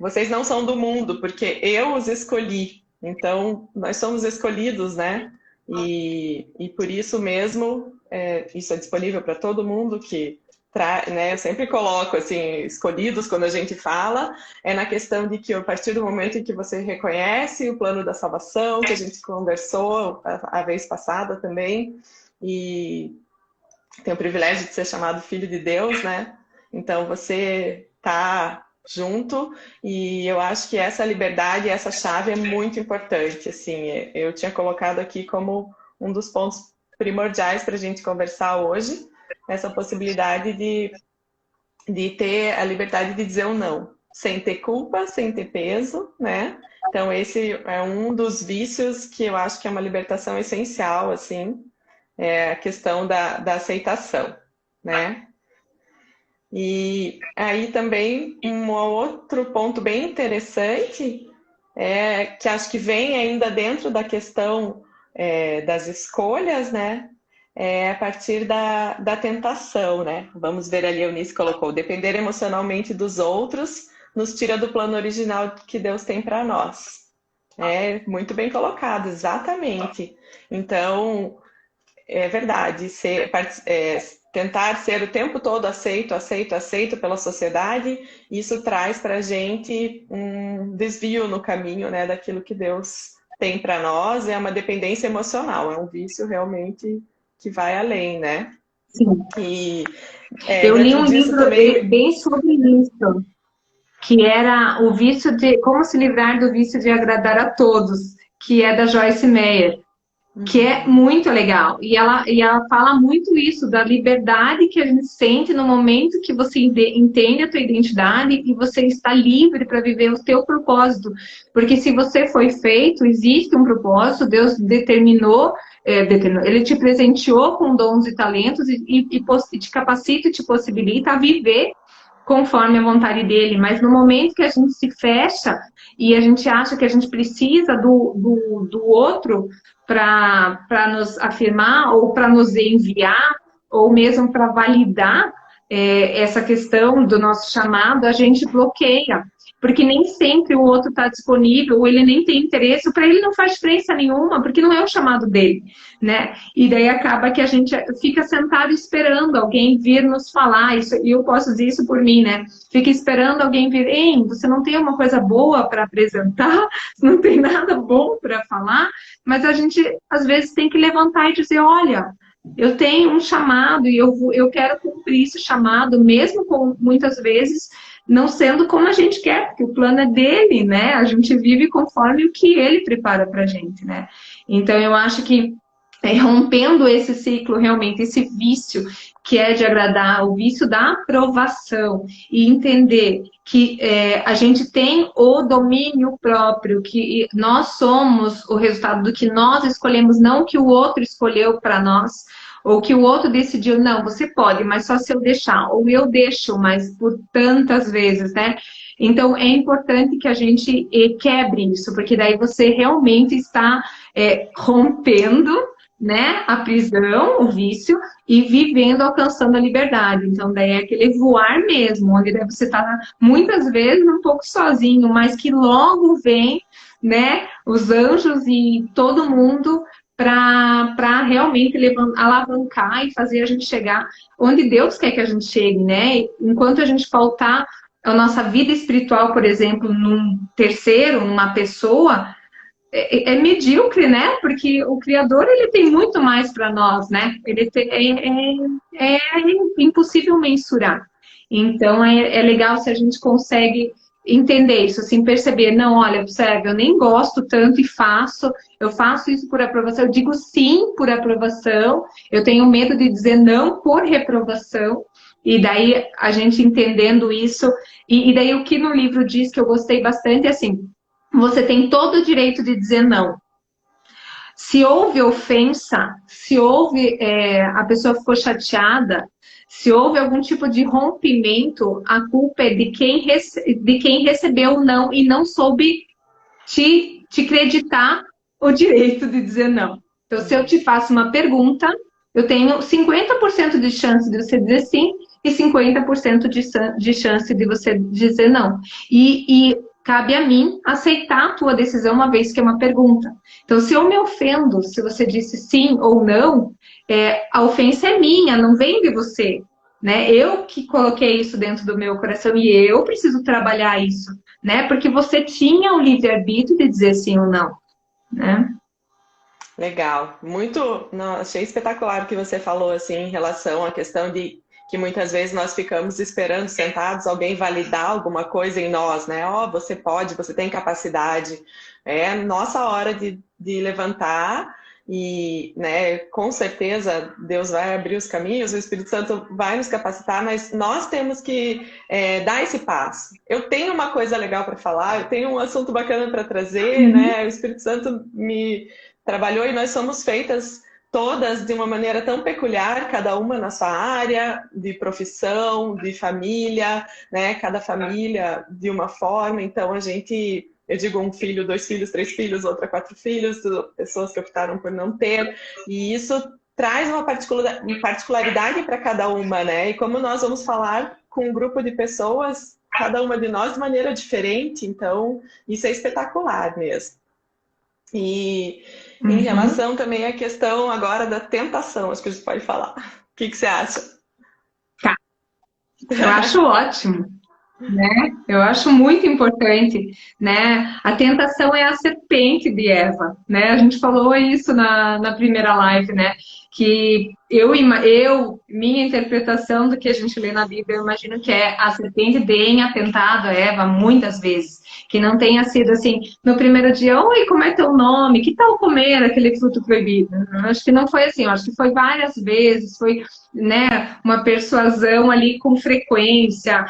vocês não são do mundo, porque eu os escolhi. Então, nós somos escolhidos, né? E por isso mesmo, isso é disponível para todo mundo que né, eu sempre coloco assim, escolhidos quando a gente fala, na questão de que a partir do momento em que você reconhece o plano da salvação, que a gente conversou a vez passada também, e tem o privilégio de ser chamado filho de Deus, né? Então você tá junto, e eu acho que essa liberdade, essa chave é muito importante, assim, eu tinha colocado aqui como um dos pontos primordiais para a gente conversar hoje, essa possibilidade de ter a liberdade de dizer o não, sem ter culpa, sem ter peso, né? Então esse é um dos vícios que eu acho que é uma libertação essencial, assim, a questão da aceitação, né? E aí também um outro ponto bem interessante que acho que vem ainda dentro da questão das escolhas, né? A partir da tentação, né? Vamos ver ali, a Eunice colocou, depender emocionalmente dos outros nos tira do plano original que Deus tem para nós. Muito bem colocado, exatamente. Então, é verdade, tentar ser o tempo todo aceito pela sociedade, isso traz para a gente um desvio no caminho, né, daquilo que Deus tem para nós, é uma dependência emocional, é um vício realmente que vai além, né? Sim. E eu li um livro também... bem sobre isso, que era o vício de como se livrar do vício de agradar a todos, que é da Joyce Meyer, que é muito legal. E ela fala muito isso, da liberdade que a gente sente no momento que você entende a tua identidade e você está livre para viver o teu propósito. Porque se você foi feito, existe um propósito, Deus determinou, Ele te presenteou com dons e talentos e te capacita e te possibilita a viver conforme a vontade dele, mas no momento que a gente se fecha e a gente acha que a gente precisa do outro para nos afirmar ou para nos enviar, ou mesmo para validar essa questão do nosso chamado, a gente bloqueia. Porque nem sempre o outro está disponível, ou ele nem tem interesse, para ele não faz diferença nenhuma, porque não é o chamado dele, né? E daí acaba que a gente fica sentado esperando alguém vir nos falar, isso, e eu posso dizer isso por mim, né? Fica esperando alguém vir, ei, você não tem uma coisa boa para apresentar, não tem nada bom para falar, mas a gente, às vezes, tem que levantar e dizer, olha, eu tenho um chamado e eu quero cumprir esse chamado, mesmo com, muitas vezes, não sendo como a gente quer, porque o plano é dele, né? A gente vive conforme o que ele prepara pra gente, né? Então, eu acho que rompendo esse ciclo, realmente, esse vício que é de agradar, o vício da aprovação, e entender que a gente tem o domínio próprio, que nós somos o resultado do que nós escolhemos, não que o outro escolheu para nós, ou que o outro decidiu, não, você pode, mas só se eu deixar, ou eu deixo, mas por tantas vezes, né? Então, é importante que a gente quebre isso, porque daí você realmente está rompendo, né, a prisão, o vício, e vivendo, alcançando a liberdade. Então, daí é aquele voar mesmo, onde daí você está, muitas vezes, um pouco sozinho, mas que logo vem, né, os anjos e todo mundo para realmente alavancar e fazer a gente chegar onde Deus quer que a gente chegue, né? Enquanto a gente faltar a nossa vida espiritual, por exemplo, num terceiro, numa pessoa, é medíocre, né? Porque o Criador, ele tem muito mais para nós, né? É impossível mensurar. Então, é legal se a gente consegue entender isso, assim, perceber, não, olha, observe, eu nem gosto tanto e eu faço isso por aprovação, eu digo sim por aprovação, eu tenho medo de dizer não por reprovação, e daí a gente entendendo isso, e daí o que no livro diz que eu gostei bastante é assim, você tem todo o direito de dizer não. Se houve ofensa, se houve, a pessoa ficou chateada, se houve algum tipo de rompimento, a culpa é de quem recebeu o não e não soube te creditar o direito de dizer não. Então, se eu te faço uma pergunta, eu tenho 50% de chance de você dizer sim e 50% de chance de você dizer não. E cabe a mim aceitar a tua decisão, uma vez que é uma pergunta. Então, se eu me ofendo, se você disse sim ou não, a ofensa é minha, não vem de você. Né? Eu que coloquei isso dentro do meu coração e eu preciso trabalhar isso. Né? Porque você tinha o livre-arbítrio de dizer sim ou não. Né? Legal. Muito, não, achei espetacular o que você falou assim, em relação à questão de que muitas vezes nós ficamos esperando sentados alguém validar alguma coisa em nós, né? Ó, você pode, você tem capacidade. É nossa hora de levantar e, né, com certeza Deus vai abrir os caminhos, o Espírito Santo vai nos capacitar, mas nós temos que dar esse passo. Eu tenho uma coisa legal para falar, eu tenho um assunto bacana para trazer, né? O Espírito Santo me trabalhou e nós somos feitas todas de uma maneira tão peculiar, cada uma na sua área de profissão, de família, né? Cada família de uma forma. Então a gente, eu digo um filho, 2 filhos, 3 filhos, outra 4 filhos, pessoas que optaram por não ter, e isso traz uma particularidade para cada uma, né? E como nós vamos falar com um grupo de pessoas, cada uma de nós de maneira diferente, então isso é espetacular mesmo. E em relação também à questão agora da tentação, acho que a gente pode falar. O que você acha? Tá. Eu acho ótimo, né? Eu acho muito importante, né? A tentação é a serpente de Eva, né? A gente falou isso na primeira live, né? Que minha interpretação do que a gente lê na Bíblia, eu imagino que a serpente tenha tentado a Eva muitas vezes. Que não tenha sido assim, no primeiro dia, oi, como é teu nome? Que tal comer aquele fruto proibido? Acho que não foi assim, acho que foi várias vezes, foi, né, uma persuasão ali com frequência.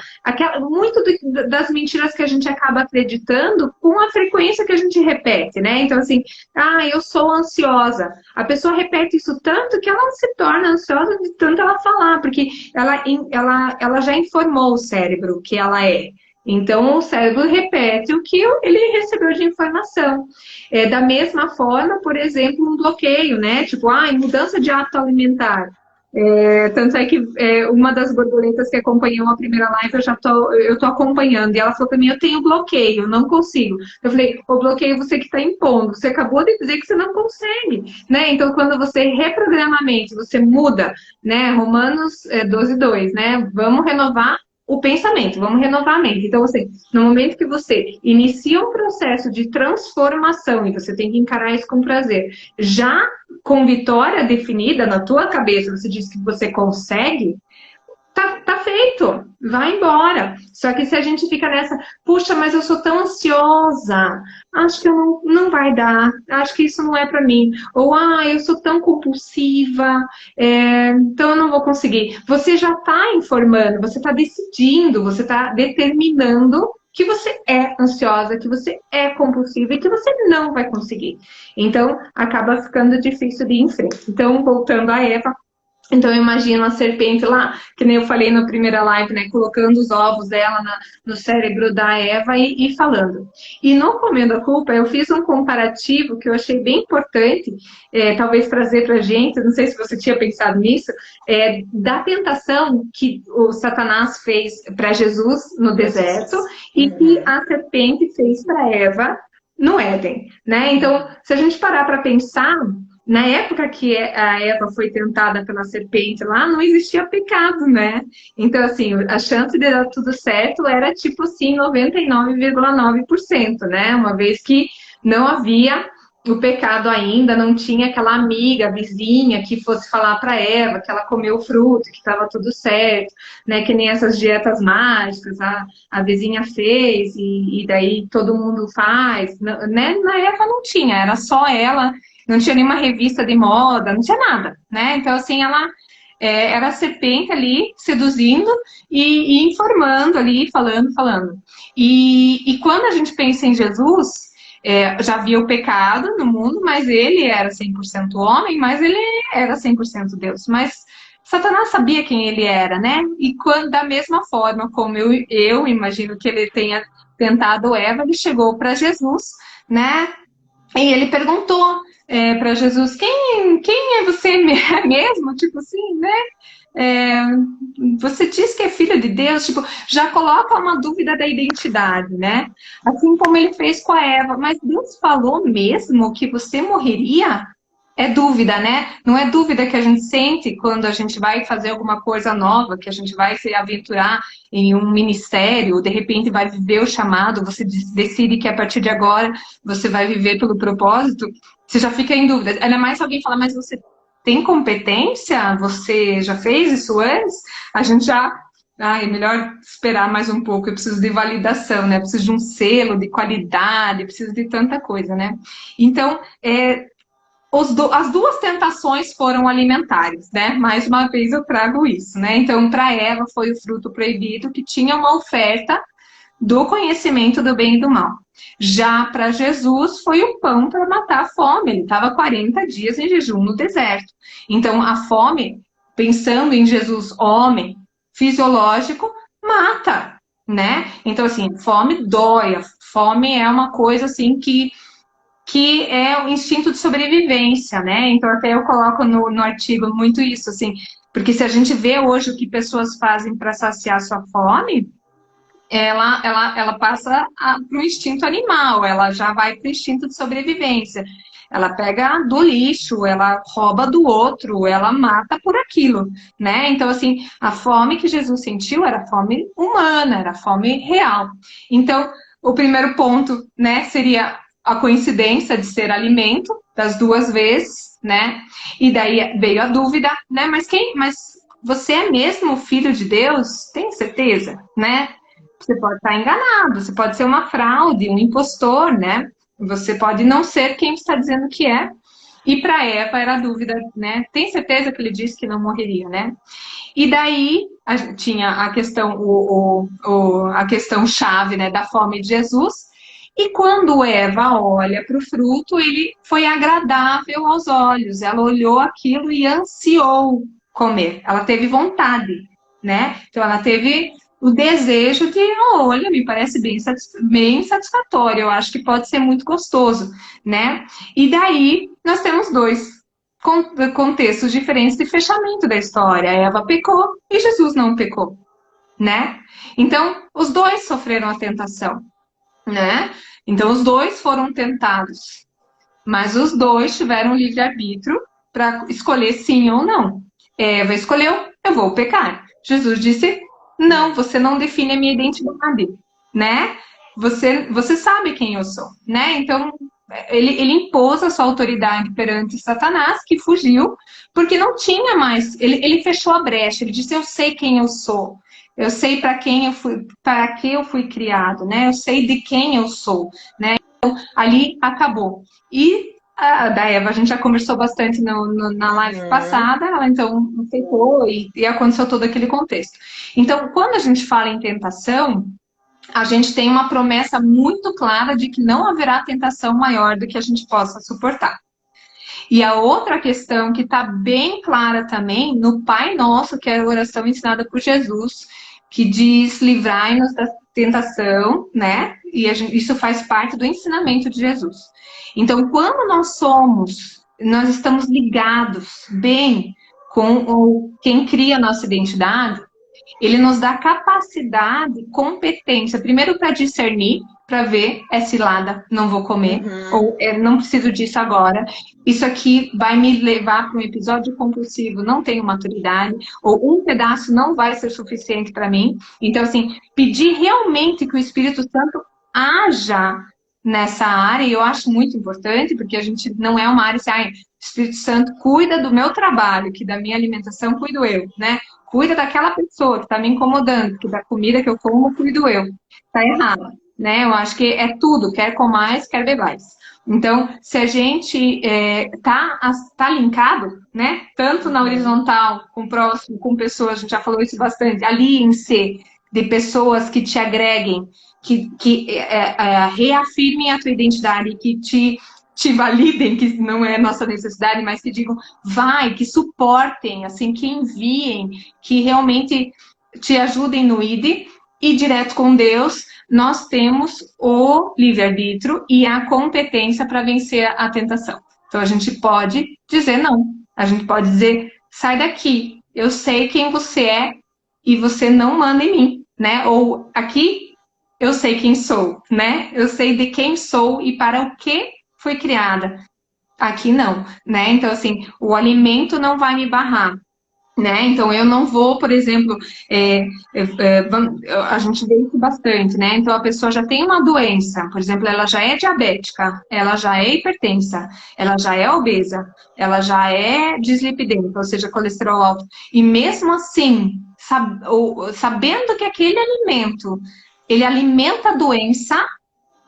Muito das mentiras que a gente acaba acreditando com a frequência que a gente repete, né? Então, assim, eu sou ansiosa. A pessoa repete isso tanto que ela se torna ansiosa de tanto ela falar, porque ela já informou o cérebro que ela é. Então, o cérebro repete o que ele recebeu de informação. Da mesma forma, por exemplo, um bloqueio, né? Tipo, mudança de hábito alimentar. Tanto é que uma das borboletas que acompanhou a primeira live, eu tô acompanhando. E ela falou para mim, eu tenho bloqueio, não consigo. Eu falei, o bloqueio você que está impondo. Você acabou de dizer que você não consegue, né? Então, quando você reprograma a mente, você muda, né? Romanos 12:2, né? Vamos renovar o pensamento, vamos renovar a mente. Então, assim, no momento que você inicia um processo de transformação, e você tem que encarar isso com prazer, já com vitória definida na tua cabeça, você diz que você consegue, tá feito, vai embora. Só que se a gente fica nessa, puxa, mas eu sou tão ansiosa, acho que não vai dar, acho que isso não é para mim. Ou, eu sou tão compulsiva, então eu não vou conseguir. Você já está informando, você está decidindo, você está determinando que você é ansiosa, que você é compulsiva e que você não vai conseguir. Então, acaba ficando difícil de ir em frente. Então, voltando a Eva, então, eu imagino a serpente lá, que nem eu falei na primeira live, né? Colocando os ovos dela no cérebro da Eva e falando. E no Comendo a Culpa, eu fiz um comparativo que eu achei bem importante, talvez trazer pra gente, não sei se você tinha pensado nisso, da tentação que o Satanás fez para Jesus no deserto e que a serpente fez para Eva no Éden, né? Então, se a gente parar para pensar, na época que a Eva foi tentada pela serpente lá, não existia pecado, né? Então, assim, a chance de dar tudo certo era tipo assim, 99,9%, né? Uma vez que não havia o pecado ainda, não tinha aquela amiga, vizinha que fosse falar para Eva que ela comeu o fruto, que estava tudo certo, né? Que nem essas dietas mágicas, a vizinha fez e daí todo mundo faz, né? Na Eva não tinha, era só ela, não tinha nenhuma revista de moda, não tinha nada, né? Então, assim, ela era a serpente ali, seduzindo e informando ali, falando. E quando a gente pensa em Jesus, já havia o pecado no mundo, mas ele era 100% homem, mas ele era 100% Deus. Mas Satanás sabia quem ele era, né? E da mesma forma como eu imagino que ele tenha tentado Eva, ele chegou para Jesus, né? E ele perguntou para Jesus, quem é você mesmo? Tipo assim, né? É, você diz que é filho de Deus, tipo, já coloca uma dúvida da identidade, né? Assim como ele fez com a Eva. Mas Deus falou mesmo que você morreria? É dúvida, né? Não é dúvida que a gente sente quando a gente vai fazer alguma coisa nova, que a gente vai se aventurar em um ministério, de repente vai viver o chamado, você decide que a partir de agora você vai viver pelo propósito, você já fica em dúvida. Ainda mais se alguém falar, mas você tem competência? Você já fez isso antes? A gente já... é melhor esperar mais um pouco, eu preciso de validação, né? Eu preciso de um selo de qualidade, eu preciso de tanta coisa, né? Então, as duas tentações foram alimentares, né? Mais uma vez eu trago isso, né? Então, para Eva foi o fruto proibido que tinha uma oferta do conhecimento do bem e do mal. Já para Jesus foi o pão para matar a fome. Ele estava 40 dias em jejum no deserto. Então, a fome, pensando em Jesus homem, fisiológico, mata, né? Então, assim, fome dói. A fome é uma coisa assim que é o instinto de sobrevivência, né? Então, até eu coloco no artigo muito isso, assim, porque se a gente vê hoje o que pessoas fazem para saciar sua fome, ela passa para o instinto animal, ela já vai para o instinto de sobrevivência. Ela pega do lixo, ela rouba do outro, ela mata por aquilo, né? Então, assim, a fome que Jesus sentiu era fome humana, era fome real. Então, o primeiro ponto, né, seria a coincidência de ser alimento das duas vezes, né? E daí veio a dúvida, né? Mas você é mesmo filho de Deus? Tem certeza, né? Você pode estar enganado, você pode ser uma fraude, um impostor, né? Você pode não ser quem está dizendo que é. E para Eva era a dúvida, né? Tem certeza que ele disse que não morreria, né? E daí tinha a questão, a questão chave, né, da fome de Jesus. E quando Eva olha para o fruto, ele foi agradável aos olhos. Ela olhou aquilo e ansiou comer. Ela teve vontade, né? Então ela teve o desejo de, olha, me parece bem satisfatório. Eu acho que pode ser muito gostoso, né? E daí nós temos dois. contextos diferentes de fechamento da história. Eva pecou e Jesus não pecou, né? Então, os dois sofreram a tentação, né? Então, os dois foram tentados, mas os dois tiveram livre-arbítrio para escolher sim ou não. Eva escolheu, eu vou pecar. Jesus disse, não, você não define a minha identidade, né? Você sabe quem eu sou, né? Então, ele impôs a sua autoridade perante Satanás, que fugiu, porque não tinha mais. Ele fechou a brecha, ele disse, eu sei quem eu sou. Eu sei para quem eu fui, para que eu fui criado, né? Eu sei de quem eu sou, né? Então, ali acabou. E da Eva, a gente já conversou bastante na live passada, ela então aceitou e aconteceu todo aquele contexto. Então, quando a gente fala em tentação, a gente tem uma promessa muito clara de que não haverá tentação maior do que a gente possa suportar. E a outra questão que está bem clara também no Pai Nosso, que é a oração ensinada por Jesus, que diz: livrai-nos da tentação, né? E isso faz parte do ensinamento de Jesus. Então, quando nós estamos ligados bem com quem cria a nossa identidade, ele nos dá capacidade, competência, primeiro para discernir, para ver, é cilada, não vou comer, ou não preciso disso agora, isso aqui vai me levar para um episódio compulsivo, não tenho maturidade, ou um pedaço não vai ser suficiente para mim. Então, assim, pedir realmente que o Espírito Santo haja nessa área, e eu acho muito importante, porque a gente não é uma área assim, o Espírito Santo cuida do meu trabalho, que da minha alimentação cuido eu, né? Cuida daquela pessoa que está me incomodando, que da comida que eu como, cuido eu. Está errado, né? Eu acho que é tudo, quer comais, quer bebais. Então, se a gente tá linkado, né? Tanto na horizontal, com o próximo, com pessoas, a gente já falou isso bastante, aliem-se de pessoas que te agreguem, que reafirmem a tua identidade, que te validem, que não é nossa necessidade, mas que digam, vai, que suportem, assim, que enviem, que realmente te ajudem no ID, e direto com Deus, nós temos o livre-arbítrio e a competência para vencer a tentação. Então, a gente pode dizer não. A gente pode dizer, sai daqui, eu sei quem você é e você não manda em mim, né? Ou aqui, eu sei quem sou, né? Eu sei de quem sou e para o que foi criada. Aqui não, né? Então, assim, o alimento não vai me barrar, né? Então, eu não vou, por exemplo, a gente vê isso bastante, né? Então, a pessoa já tem uma doença, por exemplo, ela já é diabética, ela já é hipertensa, ela já é obesa, ela já é dislipidêmica, ou seja, colesterol alto. E mesmo assim, sabendo que aquele alimento, ele alimenta a doença,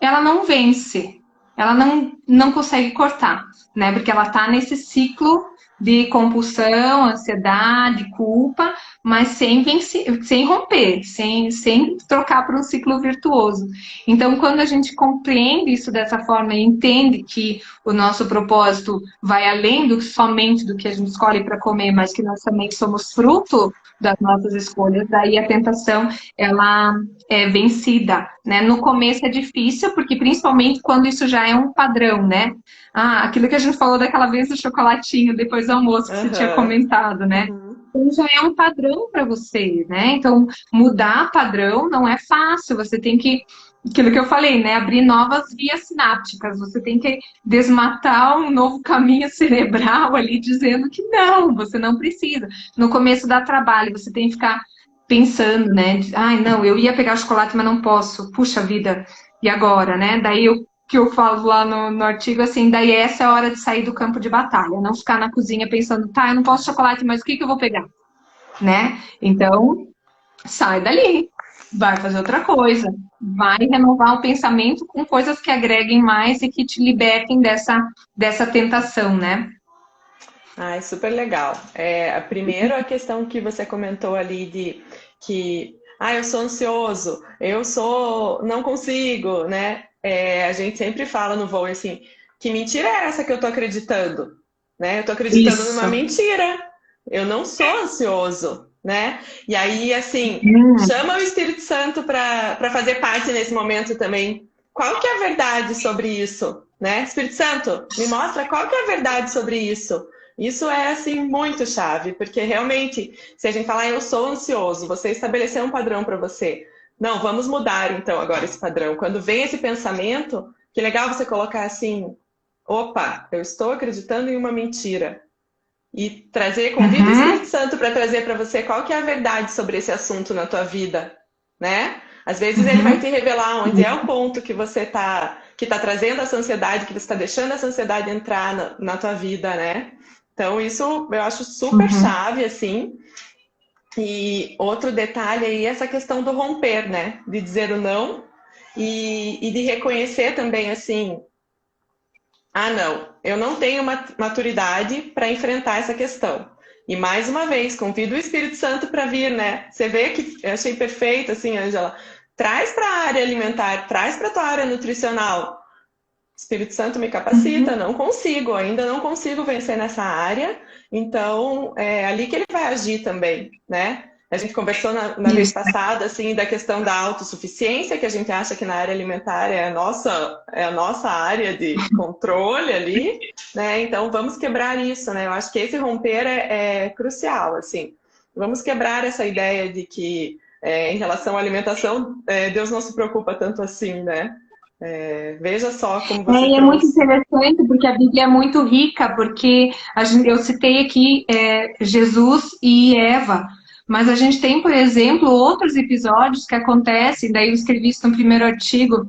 ela não vence, ela não consegue cortar, né? Porque ela está nesse ciclo de compulsão, ansiedade, culpa, mas sem vencer, sem romper, sem trocar para um ciclo virtuoso. Então, quando a gente compreende isso dessa forma e entende que o nosso propósito vai além somente do que a gente escolhe para comer, mas que nós também somos fruto das nossas escolhas, daí a tentação, ela é vencida, né? No começo é difícil, porque principalmente quando isso já é um padrão, né? Aquilo que a gente falou daquela vez do chocolatinho depois do almoço, que você tinha comentado, né? Então já é um padrão para você, né? Então, mudar padrão não é fácil, você tem que, aquilo que eu falei, né? Abrir novas vias sinápticas, você tem que desmatar um novo caminho cerebral ali, dizendo que não, você não precisa. No começo dá trabalho, você tem que ficar pensando, né? Não, eu ia pegar o chocolate, mas não posso. Puxa vida, e agora, né? Daí que eu falo lá no artigo, assim, daí essa é a hora de sair do campo de batalha, não ficar na cozinha pensando, eu não posso chocolate, mas o que eu vou pegar? Né? Então, sai dali, vai fazer outra coisa, vai renovar o pensamento com coisas que agreguem mais e que te libertem dessa tentação, né? Ai, super legal. Primeiro a questão que você comentou ali de que, eu sou ansioso, não consigo, né? A gente sempre fala no voo assim, que mentira é essa que eu tô acreditando, né? Eu tô acreditando numa mentira. Eu não sou ansioso, né? E aí, assim, chama o Espírito Santo para fazer parte nesse momento também. Qual que é a verdade sobre isso, né? Espírito Santo, me mostra qual que é a verdade sobre isso. Isso é, assim, muito chave, porque realmente, se a gente falar, eu sou ansioso, você estabeleceu um padrão para você. Não, vamos mudar, então, agora esse padrão. Quando vem esse pensamento, que legal você colocar assim, opa, eu estou acreditando em uma mentira. E trazer, convida o Uhum, Espírito Santo para trazer para você qual que é a verdade sobre esse assunto na tua vida, né? Às vezes ele vai uhum. te revelar onde é o ponto que você que tá trazendo essa ansiedade, que você está deixando essa ansiedade entrar na tua vida, né? Então isso eu acho super Uhum. chave, assim. E outro detalhe aí é essa questão do romper, né? De dizer o não e de reconhecer também, assim, ah, não, eu não tenho maturidade para enfrentar essa questão. E mais uma vez, convido o Espírito Santo para vir, né? Você vê que eu achei perfeito, assim, Ângela. Traz para a área alimentar, traz para a tua área nutricional. O Espírito Santo me capacita, Uhum. não consigo, ainda não consigo vencer nessa área. Então, é ali que ele vai agir também, né? A gente conversou na vez Isso. passada, assim, da questão da autossuficiência, que a gente acha que na área alimentar é a nossa área de controle ali, né? Então, vamos quebrar isso, né? Eu acho que esse romper é crucial, assim. Vamos quebrar essa ideia de que, em relação à alimentação, Deus não se preocupa tanto assim, né? Veja só como você E é muito trouxe. interessante porque a Bíblia é muito rica, porque eu citei aqui Jesus e Eva, mas a gente tem, por exemplo, outros episódios que acontecem, daí eu escrevi isso no primeiro artigo,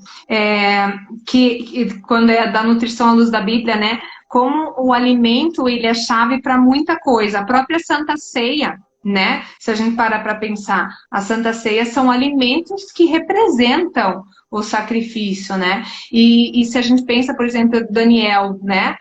quando é da nutrição à luz da Bíblia, né? Como o alimento ele é chave para muita coisa. A própria Santa Ceia, né? Se a gente parar para pensar, a Santa Ceia são alimentos que representam o sacrifício, né? E se a gente pensa, por exemplo, Daniel, né?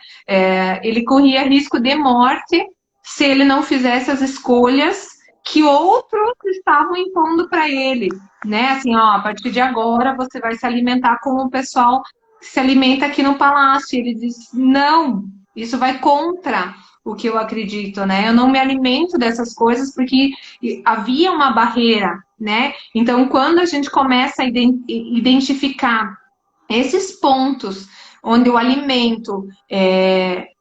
Ele corria risco de morte se ele não fizesse as escolhas que outros estavam impondo para ele, né? Assim, ó, a partir de agora você vai se alimentar como o pessoal se alimenta aqui no palácio. Ele diz, não, isso vai contra o que eu acredito, né? Eu não me alimento dessas coisas porque havia uma barreira, né? Então, quando a gente começa a identificar esses pontos onde o alimento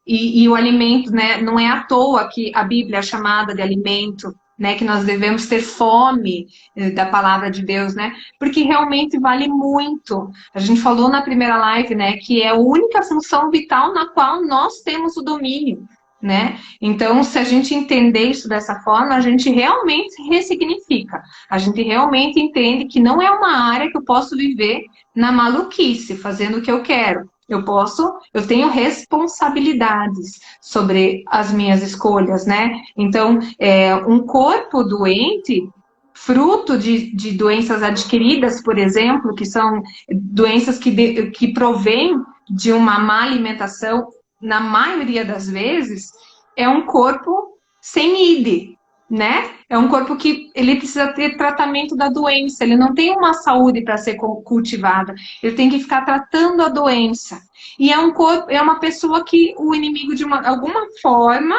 e o alimento, né, não é à toa que a Bíblia é chamada de alimento, né, que nós devemos ter fome da palavra de Deus, né, porque realmente vale muito. A gente falou na primeira live, né, que é a única função vital na qual nós temos o domínio, né? Então, se a gente entender isso dessa forma, a gente realmente ressignifica. A gente realmente entende que não é uma área que eu posso viver na maluquice, fazendo o que eu quero. Eu tenho responsabilidades sobre as minhas escolhas, né? Então, um corpo doente, fruto de doenças adquiridas, por exemplo, que são doenças que provêm de uma má alimentação, na maioria das vezes, é um corpo sem ID, né? É um corpo que ele precisa ter tratamento da doença, ele não tem uma saúde para ser cultivada, ele tem que ficar tratando a doença. E é um corpo, é uma pessoa que o inimigo de alguma forma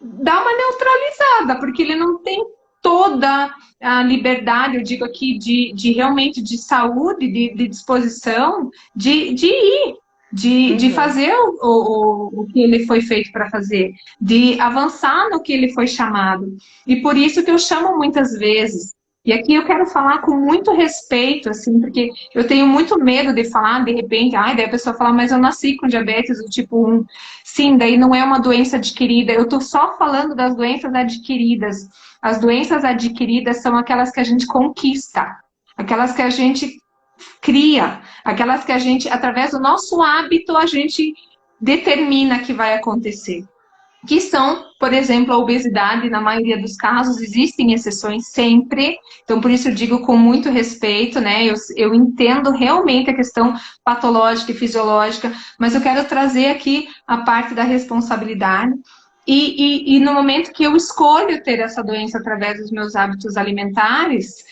dá uma neutralizada, porque ele não tem toda a liberdade, eu digo aqui, de realmente de saúde, de disposição, de ir, de Uhum. fazer o que ele foi feito para fazer, de avançar no que ele foi chamado. E por isso que eu chamo muitas vezes. E aqui eu quero falar com muito respeito, assim, porque eu tenho muito medo de falar, de repente, daí a pessoa fala, mas eu nasci com diabetes do tipo 1. Sim, daí não é uma doença adquirida. Eu estou só falando das doenças adquiridas. As doenças adquiridas são aquelas que a gente conquista, aquelas que a gente cria, aquelas que a gente, através do nosso hábito, a gente determina que vai acontecer. Que são, por exemplo, a obesidade, na maioria dos casos, existem exceções sempre, então por isso eu digo com muito respeito, né? Eu entendo realmente a questão patológica e fisiológica, mas eu quero trazer aqui a parte da responsabilidade. E no momento que eu escolho ter essa doença através dos meus hábitos alimentares,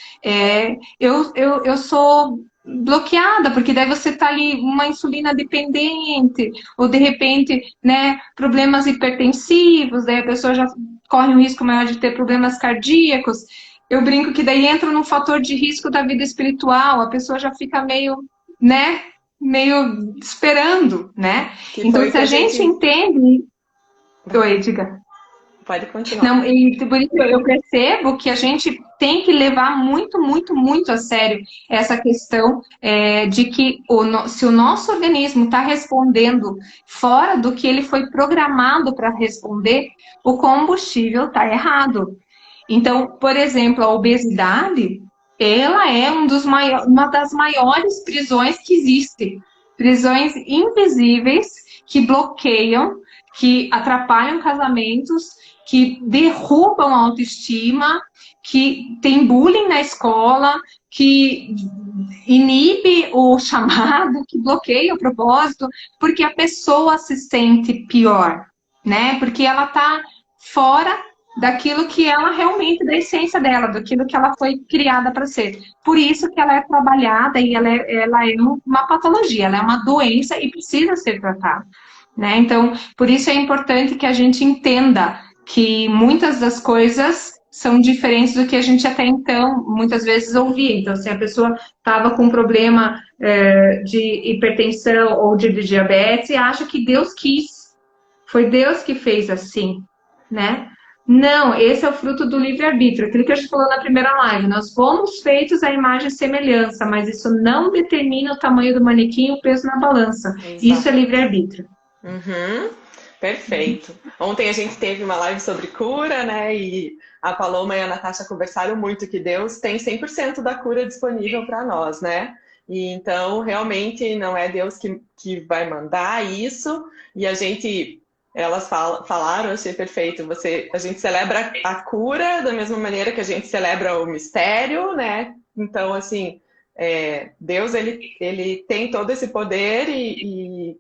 eu sou bloqueada, porque daí você está ali uma insulina dependente, ou de repente, né, problemas hipertensivos, daí a pessoa já corre um risco maior de ter problemas cardíacos. Eu brinco que daí entra num fator de risco da vida espiritual, a pessoa já fica meio, né, meio esperando, né? Que Então, foi o se que a a gente gente. entende Oi, diga. Pode continuar. Não, e por isso eu percebo que a gente tem que levar muito, muito, muito a sério essa questão de que se o nosso organismo está respondendo fora do que ele foi programado para responder, o combustível está errado. Então, por exemplo, a obesidade, ela é uma das maiores prisões que existe. Prisões invisíveis que bloqueiam, que atrapalham casamentos, que derrubam a autoestima, que tem bullying na escola, que inibe o chamado, que bloqueia o propósito, porque a pessoa se sente pior, né? Porque ela está fora daquilo que ela realmente, da essência dela, daquilo que ela foi criada para ser. Por isso que ela é trabalhada e ela é uma patologia, ela é uma doença e precisa ser tratada, né? Então, por isso é importante que a gente entenda que muitas das coisas são diferentes do que a gente até então, muitas vezes, ouvia. Então, se a pessoa estava com um problema de hipertensão ou de diabetes, acha que Deus quis, foi Deus que fez assim, né? Não, esse é o fruto do livre-arbítrio, aquilo que a gente falou na primeira live. Nós fomos feitos à imagem e semelhança, mas isso não determina o tamanho do manequim e o peso na balança. Exato. Isso é livre-arbítrio. Uhum. Perfeito. Ontem a gente teve uma live sobre cura, né? E a Paloma e a Natasha conversaram muito que Deus tem 100% da cura disponível para nós, né? E então, realmente, não é Deus que vai mandar isso. E elas falaram, achei perfeito, a gente celebra a cura da mesma maneira que a gente celebra o mistério, né? Então, assim, Deus, ele tem todo esse poder e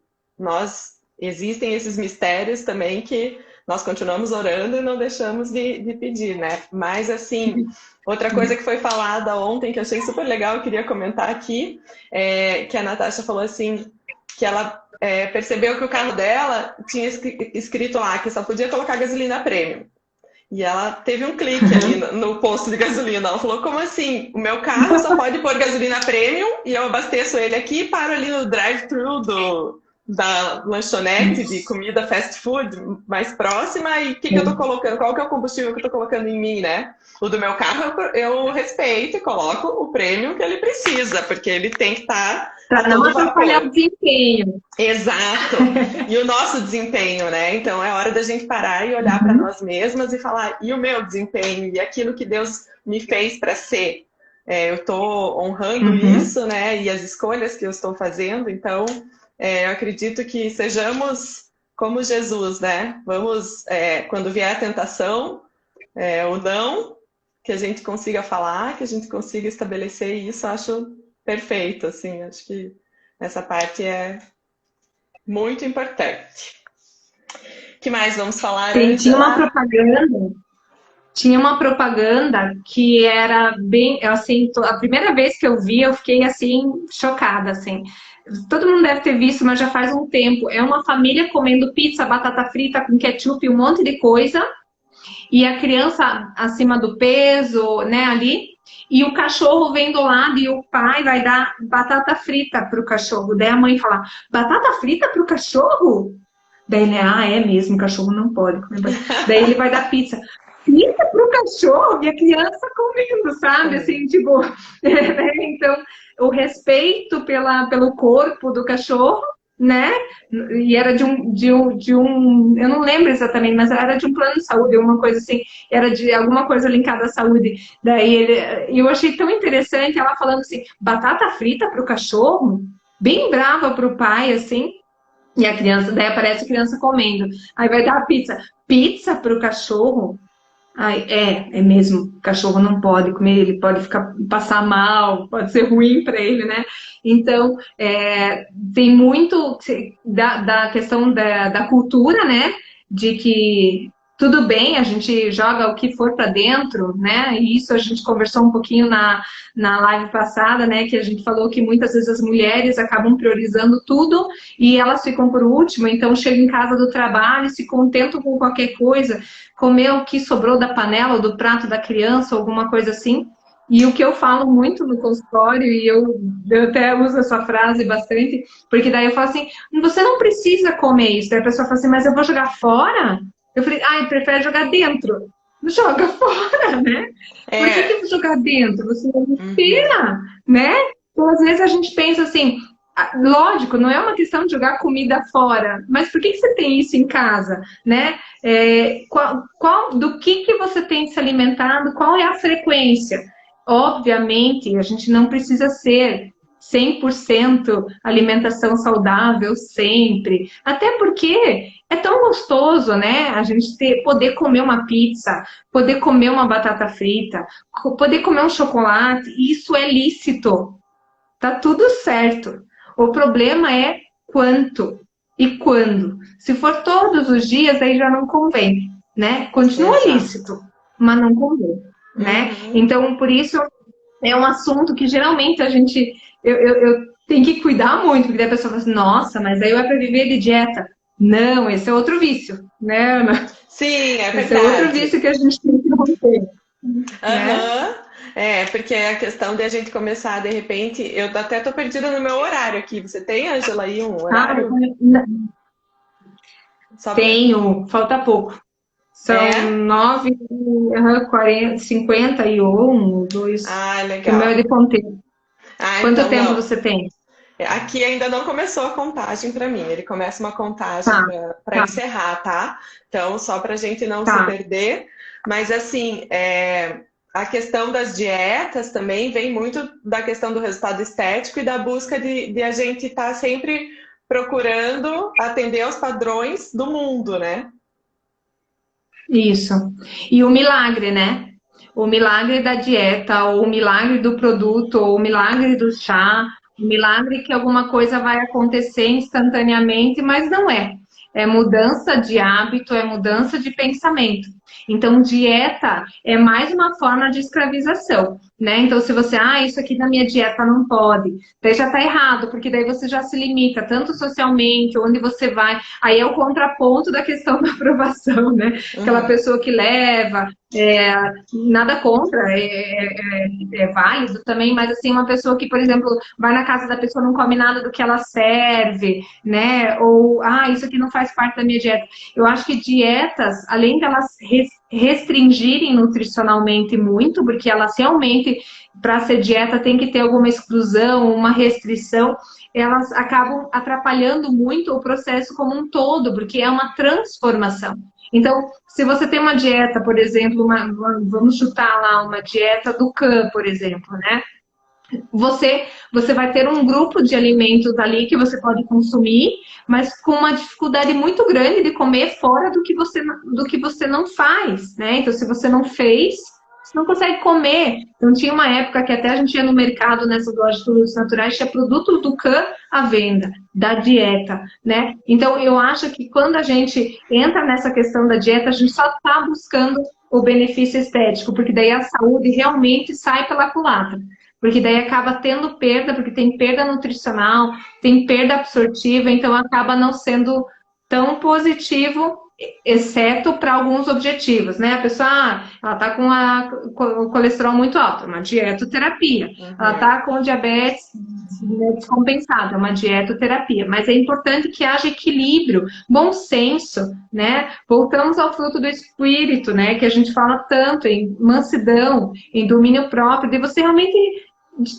existem esses mistérios também que nós continuamos orando e não deixamos de pedir, né? Mas, assim, outra coisa que foi falada ontem, que eu achei super legal, eu queria comentar aqui, que a Natasha falou assim, que ela percebeu que o carro dela tinha escrito lá que só podia colocar gasolina premium. E ela teve um clique ali no posto de gasolina. Ela falou, como assim? O meu carro só pode pôr gasolina premium e eu abasteço ele aqui e paro ali no drive-thru da lanchonete de comida fast food mais próxima e o que eu tô colocando? Qual que é o combustível que eu tô colocando em mim, né? O do meu carro eu respeito e coloco o premium que ele precisa, porque ele tem que estar para não atrapalhar o desempenho. Exato. E o nosso desempenho, né? Então é hora da gente parar e olhar para nós mesmas e falar, e o meu desempenho? E aquilo que Deus me fez para ser? Eu estou honrando isso, né? E as escolhas que eu estou fazendo, então eu acredito que sejamos como Jesus, né? Vamos, quando vier a tentação, o não, que a gente consiga falar, que a gente consiga estabelecer isso, acho perfeito, assim, acho que essa parte é muito importante. O que mais vamos falar? Tinha uma propaganda que era bem, assim, a primeira vez que eu vi, eu fiquei, assim, chocada, assim. Todo mundo deve ter visto, mas já faz um tempo. É uma família comendo pizza, batata frita com ketchup, um monte de coisa. E a criança acima do peso, né, ali. E o cachorro vem do lado e o pai vai dar batata frita pro cachorro. Daí a mãe fala, batata frita pro cachorro? Daí ele, é mesmo, o cachorro não pode comer batata. Daí ele vai dar pizza. Pizza pro cachorro? E a criança comendo, sabe? Assim, tipo... Então, o respeito pelo corpo do cachorro, né? E era de um, eu não lembro exatamente, mas era de um plano de saúde, uma coisa assim, era de alguma coisa linkada à saúde. Daí eu achei tão interessante ela falando assim, batata frita pro cachorro, bem brava pro pai, assim, e a criança, daí aparece a criança comendo. Aí vai dar pizza pro cachorro. Ai, é mesmo, o cachorro não pode comer, ele pode passar mal, pode ser ruim para ele, né? Então, tem muito da questão da cultura, né? De que tudo bem, a gente joga o que for para dentro, né? E isso a gente conversou um pouquinho na live passada, né? Que a gente falou que muitas vezes as mulheres acabam priorizando tudo e elas ficam por último, então chegam em casa do trabalho e se contentam com qualquer coisa, comer o que sobrou da panela ou do prato da criança, alguma coisa assim. E o que eu falo muito no consultório, e eu até uso essa frase bastante, porque daí eu falo assim, você não precisa comer isso. Daí a pessoa fala assim, mas eu vou jogar fora? Eu falei, ai, prefere jogar dentro. Joga fora, né? Por que jogar dentro? Você não Uhum. respira, né? Então, às vezes a gente pensa assim, lógico, não é uma questão de jogar comida fora, mas por que você tem isso em casa, né? Do que você tem se alimentado? Qual é a frequência? Obviamente, a gente não precisa ser 100% alimentação saudável sempre, até porque é tão gostoso, né? A gente poder comer uma pizza, poder comer uma batata frita, poder comer um chocolate, isso é lícito. Tá tudo certo. O problema é quanto e quando. Se for todos os dias, aí já não convém, né? Continua Exato. lícito, mas não convém, né? Uhum. Então, por isso é um assunto que geralmente a gente eu tenho que cuidar muito, porque daí a pessoa fala assim, nossa, mas aí é para viver de dieta. Não, esse é outro vício, né, Ana? Sim, é Esse é outro verdade. vício que a gente tem que romper, né? Aham. É, porque a questão de a gente começar de repente, eu até tô perdida no meu horário aqui. Você tem, Ângela, aí um Ah, horário? Só para. tenho, falta pouco. São É? 9, 40, 51, 2. Ah, O meu é legal. de ponteiro. Ah, Quanto então tempo não. você tem? Aqui ainda não começou a contagem para mim. Ele começa uma contagem Tá, para tá, encerrar, tá? Então, só para a gente não se tá. perder. Mas, assim, a questão das dietas também vem muito da questão do resultado estético e da busca de a gente estar sempre procurando atender aos padrões do mundo, né? Isso. E o milagre, né? O milagre da dieta, ou o milagre do produto, ou o milagre do chá, o milagre que alguma coisa vai acontecer instantaneamente, mas não é. É mudança de hábito, é mudança de pensamento. Então, dieta é mais uma forma de escravização, né? Então, se você, isso aqui na minha dieta não pode, daí já tá errado, porque daí você já se limita, tanto socialmente, onde você vai. Aí é o contraponto da questão da aprovação, né? Aquela Uhum. pessoa que leva, nada contra, é válido também, mas assim, uma pessoa que, por exemplo, vai na casa da pessoa, não come nada do que ela serve, né? Ou, isso aqui não faz parte da minha dieta. Eu acho que dietas, além de elas restringirem nutricionalmente muito, porque elas realmente, para ser dieta, tem que ter alguma exclusão, uma restrição, elas acabam atrapalhando muito o processo como um todo, porque é uma transformação. Então, se você tem uma dieta, por exemplo, vamos chutar lá uma dieta do CAN, por exemplo, né? Você vai ter um grupo de alimentos ali que você pode consumir, mas com uma dificuldade muito grande de comer fora do que você não faz, né? Então, se você não fez, você não consegue comer. Então, tinha uma época que até a gente ia no mercado, nessas lojas de produtos naturais, tinha produto do CAN à venda, da dieta, né? Então, eu acho que quando a gente entra nessa questão da dieta, a gente só está buscando o benefício estético, porque daí a saúde realmente sai pela culatra. Porque daí acaba tendo perda, porque tem perda nutricional, tem perda absortiva, então acaba não sendo tão positivo, exceto para alguns objetivos, né? A pessoa, ela tá com o colesterol muito alto, é uma dietoterapia. Ela Uhum. tá com o diabetes, né, descompensado, é uma dietoterapia. Mas é importante que haja equilíbrio, bom senso, né? Voltamos ao fruto do espírito, né? Que a gente fala tanto em mansidão, em domínio próprio, de você realmente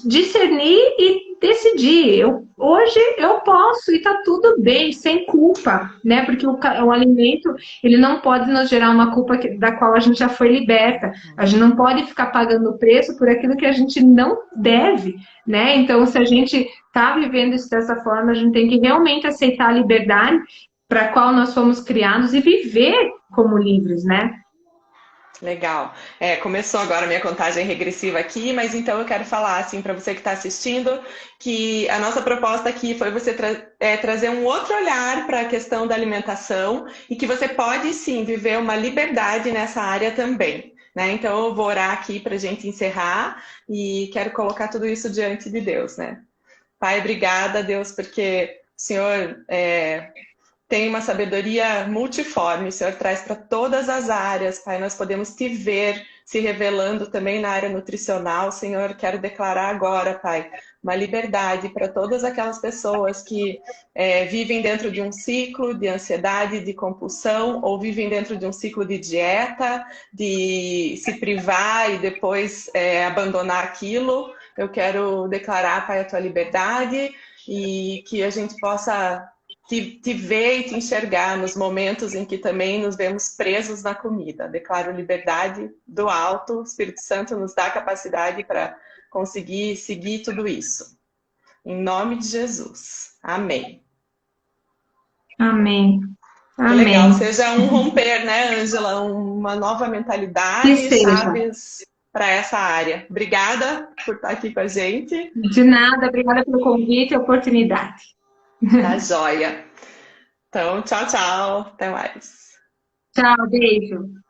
discernir e decidir. Hoje eu posso e está tudo bem, sem culpa, né? Porque o alimento ele não pode nos gerar uma culpa da qual a gente já foi liberta. A gente não pode ficar pagando o preço por aquilo que a gente não deve, né? Então, se a gente está vivendo isso dessa forma, a gente tem que realmente aceitar a liberdade para a qual nós fomos criados e viver como livres, né? Legal. Começou agora a minha contagem regressiva aqui, mas então eu quero falar assim para você que está assistindo que a nossa proposta aqui foi você trazer um outro olhar para a questão da alimentação e que você pode sim viver uma liberdade nessa área também. Né? Então eu vou orar aqui para a gente encerrar e quero colocar tudo isso diante de Deus, né? Pai, obrigada, Deus, porque o Senhor tem uma sabedoria multiforme, o Senhor traz para todas as áreas, Pai, nós podemos te ver se revelando também na área nutricional. Senhor, quero declarar agora, Pai, uma liberdade para todas aquelas pessoas que vivem dentro de um ciclo de ansiedade, de compulsão, ou vivem dentro de um ciclo de dieta, de se privar e depois abandonar aquilo. Eu quero declarar, Pai, a tua liberdade e que a gente possa te ver e te enxergar nos momentos em que também nos vemos presos na comida. Declaro liberdade do alto, o Espírito Santo nos dá capacidade para conseguir seguir tudo isso. Em nome de Jesus. Amém. Amém. Que legal, Amém. seja um romper, né, Ângela? Uma nova Que mentalidade, seja. chaves para essa área. Obrigada por estar aqui com a gente. De nada, obrigada pelo convite e oportunidade. Tá joia. Então, tchau, tchau. Até mais. Tchau, beijo.